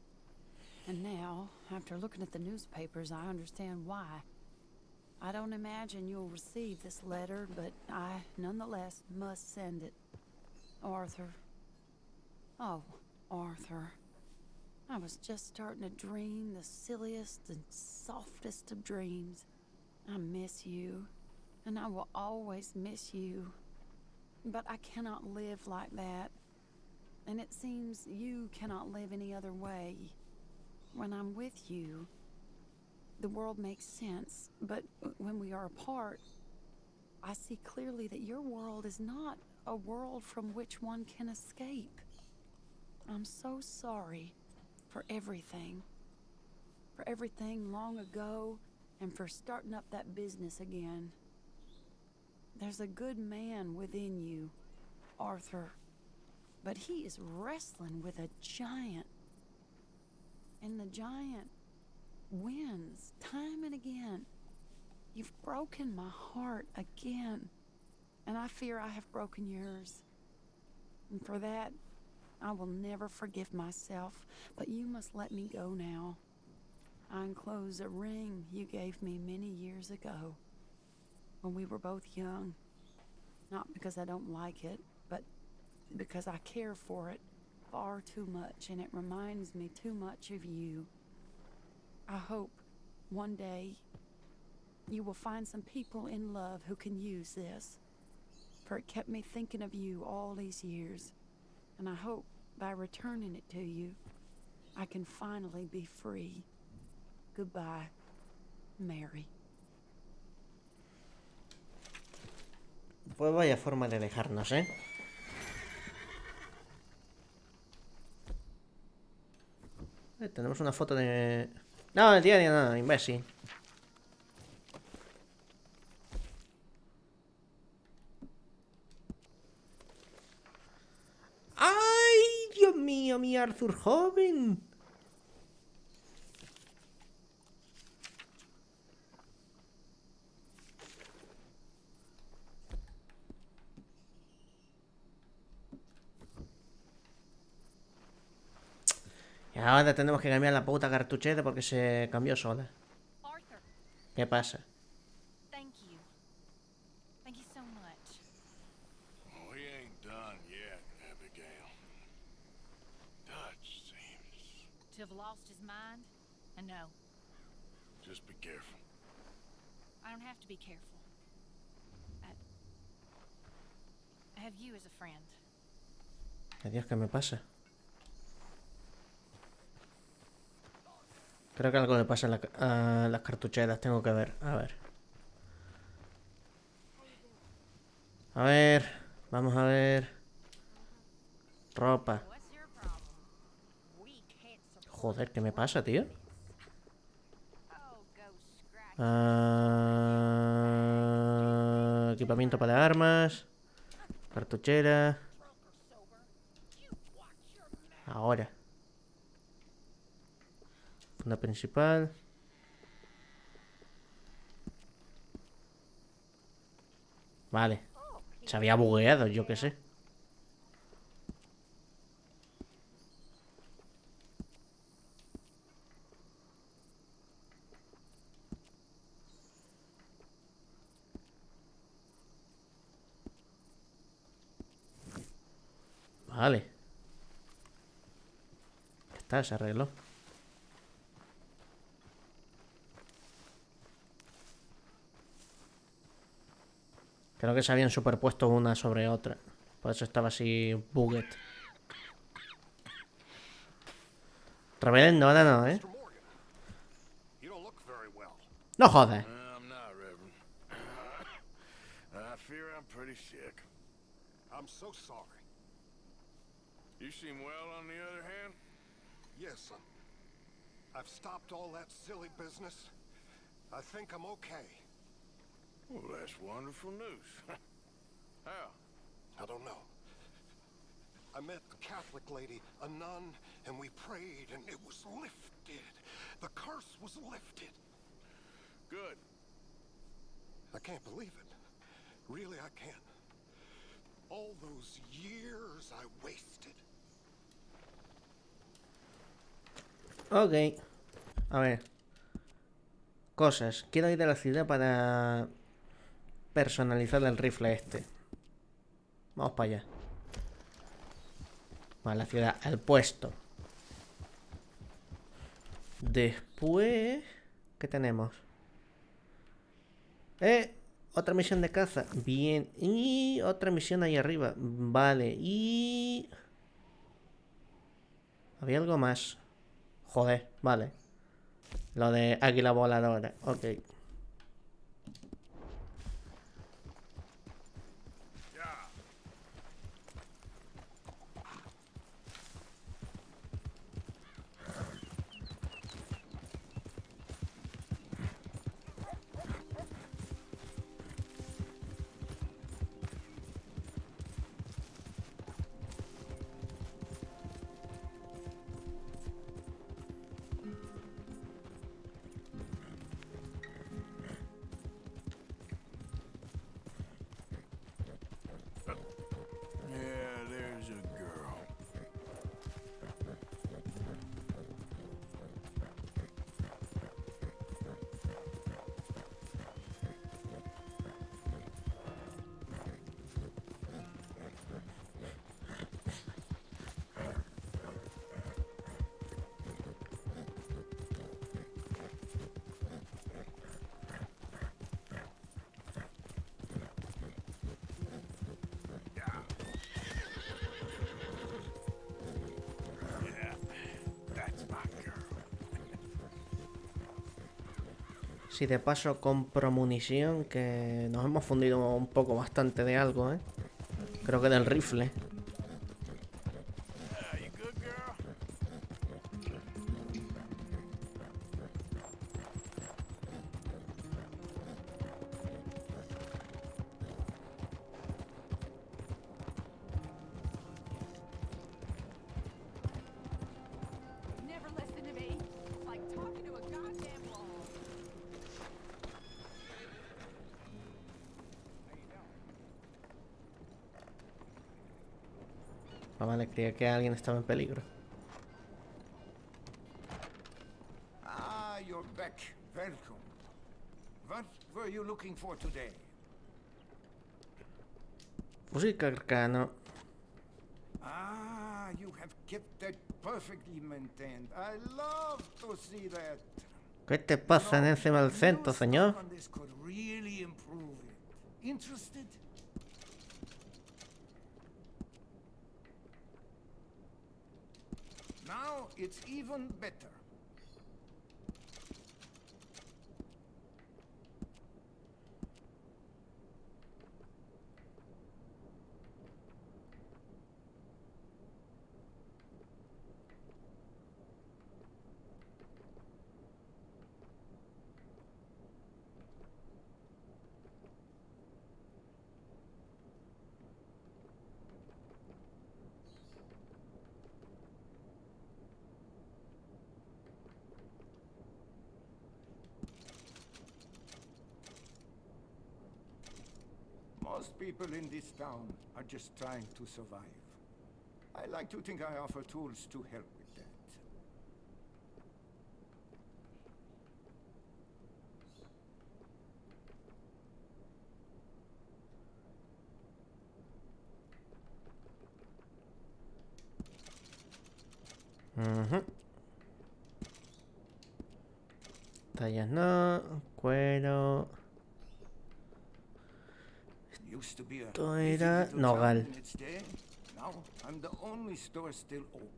[SPEAKER 21] And now, after looking at the newspapers, I understand why. I don't imagine you'll receive this letter, but I, nonetheless, must send it. Arthur. Oh, Arthur. I was just starting to dream the silliest and softest of dreams. I miss you, and I will always miss you. But I cannot live like that. And it seems you cannot live any other way. When I'm with you, the world makes sense. But when we are apart, I see clearly that your world is not a world from which one can escape. I'm so sorry for everything. For everything long ago, and for starting up that business again. There's a good man within you, Arthur. But he is wrestling with a giant. And the giant wins time and again. You've broken my heart again. And I fear I have broken yours. And for that, I will never forgive myself. But you must let me go now. I enclose a ring you gave me many years ago, when we were both young. Not because I don't like it, but because I care for it far too much, and it reminds me too much of you. I hope one day you will find some people in love who can use this, for it kept me thinking of you all these years, and I hope by returning it to you, I can finally be free. Goodbye, Mary.
[SPEAKER 1] Pues vaya forma de dejarnos, ¿eh? Tenemos una foto de... No, el diario no, imbécil. ¡Ay, Dios mío, mi Arthur joven! Y ahora tenemos que cambiar la puta cartuchera porque se cambió sola.
[SPEAKER 2] Arthur.
[SPEAKER 1] ¿Qué pasa?
[SPEAKER 2] Thank you. Thank you so much.
[SPEAKER 3] We ain't done yet, Abigail. Dutch seems...
[SPEAKER 2] To have lost his mind? And no,
[SPEAKER 3] Just be careful.
[SPEAKER 2] I don't have to be careful. I have you as a friend.
[SPEAKER 1] Adiós, ¿qué me pasa? Creo que algo le pasa a las cartucheras. Tengo que ver. A ver. A ver. Vamos a ver. Ropa. Joder, ¿qué me pasa, tío? Equipamiento para armas. Cartuchera. Ahora. Zona principal. Vale. Se había bugueado, yo qué sé. Vale. Ya está, se arregló. Creo que se habían superpuesto una sobre otra. Por eso estaba así bugged. Rebelen, ahora no, ¿eh? No jodas.
[SPEAKER 3] I'm not, Reverend. I fear I'm pretty sick.
[SPEAKER 6] I'm so sorry.
[SPEAKER 3] You seem well, on the other hand?
[SPEAKER 6] Yes, son. I've stopped all that silly business. I think I'm okay.
[SPEAKER 3] Well, that's wonderful news. How?
[SPEAKER 6] I don't know. I met a Catholic lady, a nun, and we prayed, and it was lifted. The curse was lifted.
[SPEAKER 3] Good.
[SPEAKER 6] I can't believe it. Really, I can't. All those years I wasted.
[SPEAKER 1] Ok. A ver. Cosas. Quiero ir a la ciudad para personalizar el rifle este. Vamos para allá. A la ciudad, al puesto. Después... ¿Qué tenemos? Otra misión de caza. Bien. Y otra misión ahí arriba. Vale. Y... Había algo más. Joder, vale. Lo de águila voladora. Ok.
[SPEAKER 3] Yeah, there's a girl.
[SPEAKER 1] Si de paso compro munición, que nos hemos fundido un poco bastante de algo, ¿eh? Creo que del rifle.
[SPEAKER 7] Never listen to me. It's like talking to a goddamn wall.
[SPEAKER 1] Ah, vale, creía que alguien estaba en peligro.
[SPEAKER 4] Ah, you're back. Welcome. What were you looking for today?
[SPEAKER 1] Fusil carcano.
[SPEAKER 4] Ah, you have kept that perfectly maintained. I love to see that.
[SPEAKER 1] ¿Qué te pasa en ese mal centro, señor?
[SPEAKER 4] On this could really improve it. Interested? Now it's even better.
[SPEAKER 9] Most people in this town are just trying to survive. I like to think I offer tools to help with that.
[SPEAKER 1] Tallas no, cuero.
[SPEAKER 9] Used to be a
[SPEAKER 1] Esto
[SPEAKER 9] busy
[SPEAKER 1] era
[SPEAKER 9] little
[SPEAKER 1] nogal.
[SPEAKER 9] town in its day. Now I'm the only store still open.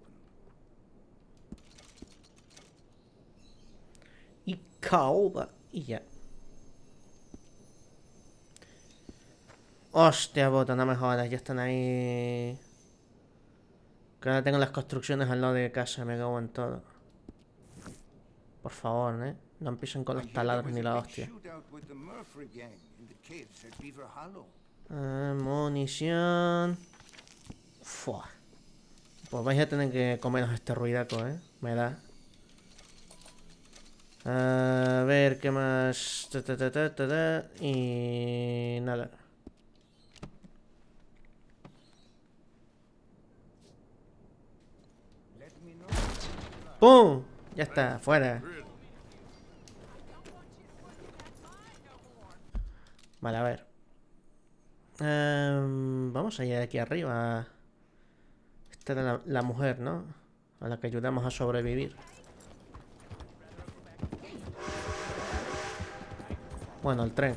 [SPEAKER 1] Y caoba. Y ya. Hostia puta, no me jodas, ya están ahí. Que ahora tengo las construcciones al lado de casa, me cago en todo. Por favor, no empiecen con los taladros ni la hostia. Munición. Fua. Pues vais a tener que comeros este ruidaco, me da. A ver, ¿qué más? Y nada. ¡Pum! Ya está, fuera. Vale, a ver. Vamos a ir de aquí arriba. Esta era la mujer, ¿no? A la que ayudamos a sobrevivir. Bueno, el tren.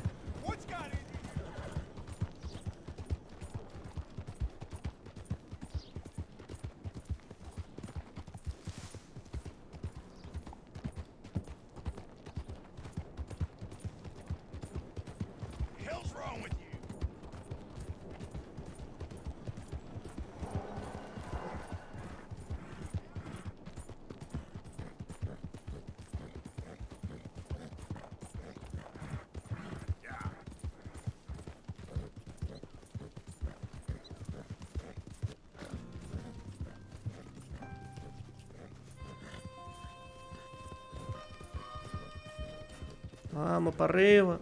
[SPEAKER 1] Vamos para arriba.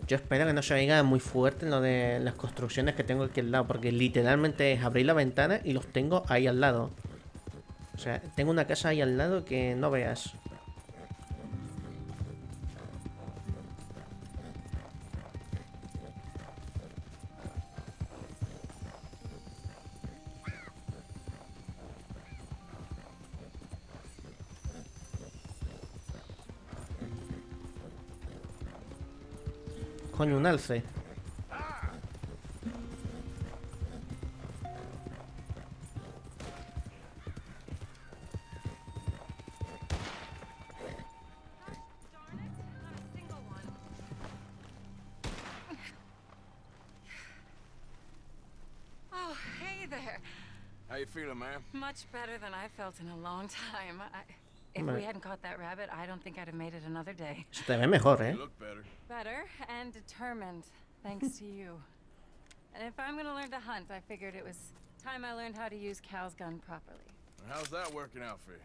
[SPEAKER 1] Yo espero que no se oiga muy fuerte en lo de las construcciones que tengo aquí al lado, porque literalmente es abrir la ventana y los tengo ahí al lado. O sea, tengo una casa ahí al lado que no veas. Coño, un alce.
[SPEAKER 13] Oh, hey there.
[SPEAKER 4] How you feeling, ma'am?
[SPEAKER 13] Much better than I felt in a long time. If
[SPEAKER 1] Hombre.
[SPEAKER 13] we hadn't caught that rabbit, I don't think I'd have made it another day.
[SPEAKER 1] Se te ve mejor,
[SPEAKER 4] You look better.
[SPEAKER 13] Better and determined, thanks to you. And if I'm gonna learn to hunt, I figured it was time I learned how to use Cal's gun properly.
[SPEAKER 4] How's that working out for you?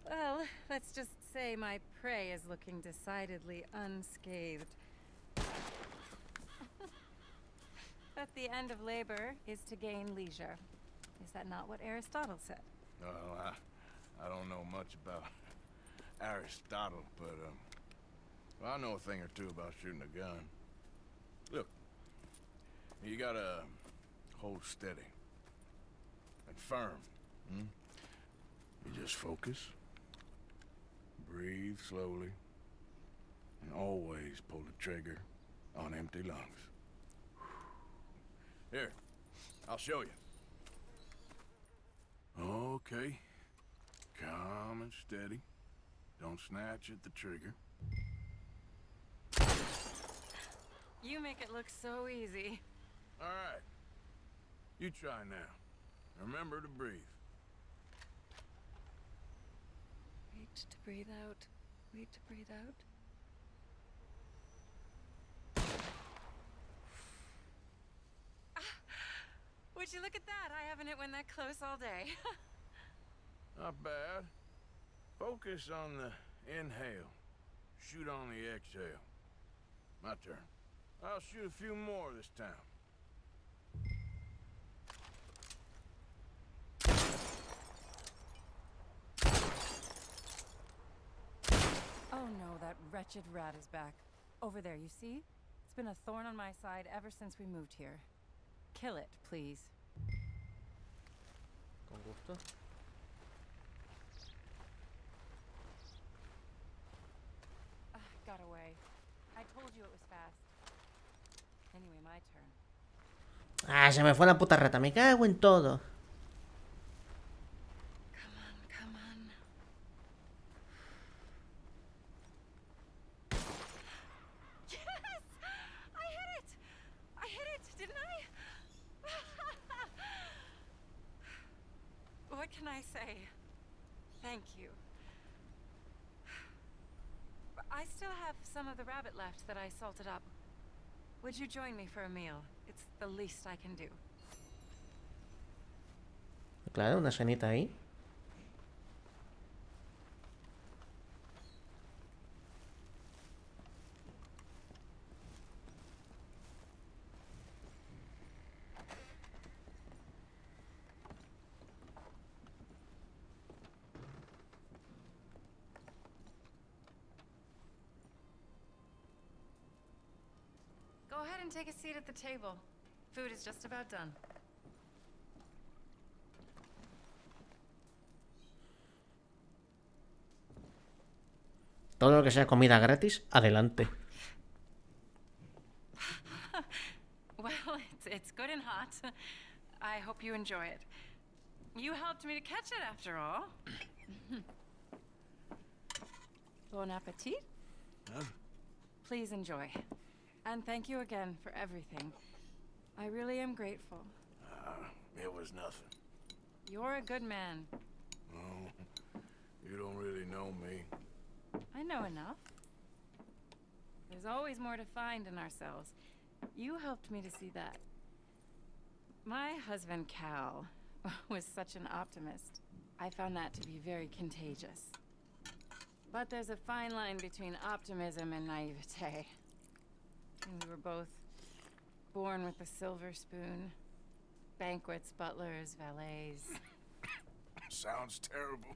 [SPEAKER 13] Well, let's just say my prey is looking decidedly unscathed. But the end of labor is to gain leisure. Is that not what Aristotle said?
[SPEAKER 4] Well, I don't know much about Aristotle, but well, I know a thing or two about shooting a gun. Look, you gotta hold steady and firm. You just focus, breathe slowly, and always pull the trigger on empty lungs. Here, I'll show you. Okay. Calm and steady. Don't snatch at the trigger.
[SPEAKER 13] You make it look so easy.
[SPEAKER 4] All right. You try now. Remember to breathe.
[SPEAKER 13] Wait to breathe out. Wait to breathe out. Would you look at that? I haven't hit one that close all day.
[SPEAKER 3] Not bad. Focus on the inhale. Shoot on the exhale. My turn. I'll shoot a few more this time.
[SPEAKER 13] Oh no, that wretched rat is back. Over there, you see? It's been a thorn on my side ever since we moved here. Kill it, please.
[SPEAKER 1] Con gusto.
[SPEAKER 13] Got away. I told you it was fast. Anyway, my turn.
[SPEAKER 1] Ah, se me fue la puta rata. Me cago en todo.
[SPEAKER 13] Come on, come on. Yes! I hit it! I hit it, didn't I? What can I say? Thank you. I still have some of the rabbit left that I salted up. Would you join me for a meal? It's the least I can do.
[SPEAKER 1] Claro, una cenita ahí.
[SPEAKER 13] Go ahead and take a seat at the table. Food is just about done.
[SPEAKER 1] Todo lo que sea comida gratis, adelante.
[SPEAKER 13] Well, it's good and hot. I hope you enjoy it. You helped me to catch it after all. Bon appetit.
[SPEAKER 3] Huh?
[SPEAKER 13] Please enjoy. And thank you again for everything. I really am grateful.
[SPEAKER 3] It was nothing.
[SPEAKER 13] You're a good man.
[SPEAKER 3] Oh, you don't really know me.
[SPEAKER 13] I know enough. There's always more to find in ourselves. You helped me to see that. My husband, Cal, was such an optimist. I found that to be very contagious. But there's a fine line between optimism and naivete. And we were both born with a silver spoon. Banquets, butlers, valets.
[SPEAKER 3] Sounds terrible.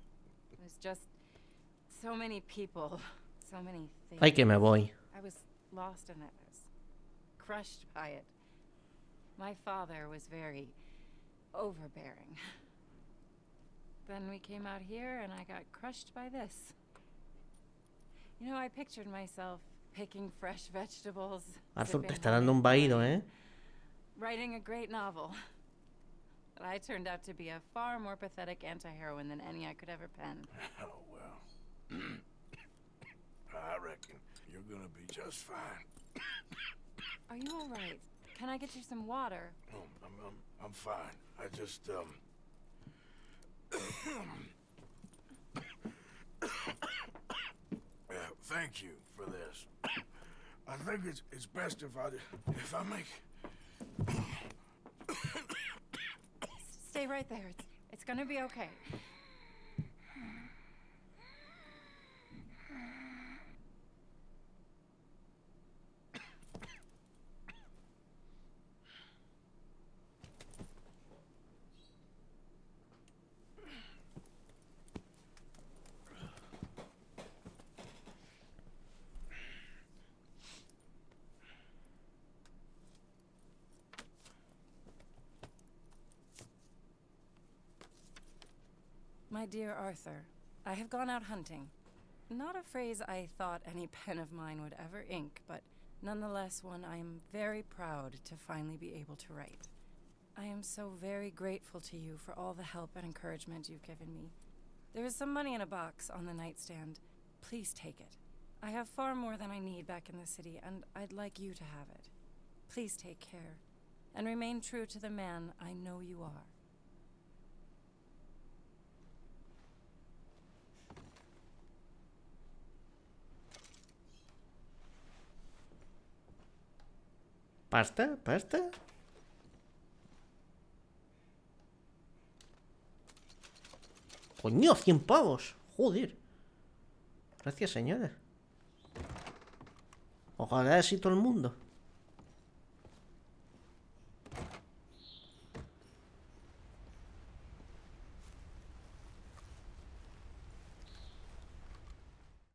[SPEAKER 13] It was just so many people, so many things.
[SPEAKER 1] Ay, que me voy.
[SPEAKER 13] I was lost in it. I was crushed by it. My father was very overbearing. Then we came out here and I got crushed by this. You know, I pictured myself picking fresh vegetables,
[SPEAKER 1] Arthur te
[SPEAKER 13] sipping
[SPEAKER 1] está dando un vaído,
[SPEAKER 13] wine,
[SPEAKER 1] ¿eh?
[SPEAKER 13] writing a great novel. But I turned out to be a far more pathetic anti-heroine than any I could ever pen.
[SPEAKER 3] Oh, well. I reckon you're gonna be just fine.
[SPEAKER 13] Are you all right? Can I get you some water?
[SPEAKER 3] Oh, I'm fine. I just, thank you for this. I think it's best if I make...
[SPEAKER 13] Stay right there. It's gonna be okay. My dear Arthur, I have gone out hunting. Not a phrase I thought any pen of mine would ever ink, but nonetheless one I am very proud to finally be able to write. I am so very grateful to you for all the help and encouragement you've given me. There is some money in a box on the nightstand. Please take it. I have far more than I need back in the city, and I'd like you to have it. Please take care, and remain true to the man I know you are.
[SPEAKER 1] Pasta, pasta. Coño, 100 pavos. Joder. Gracias, señora. Ojalá así todo el mundo.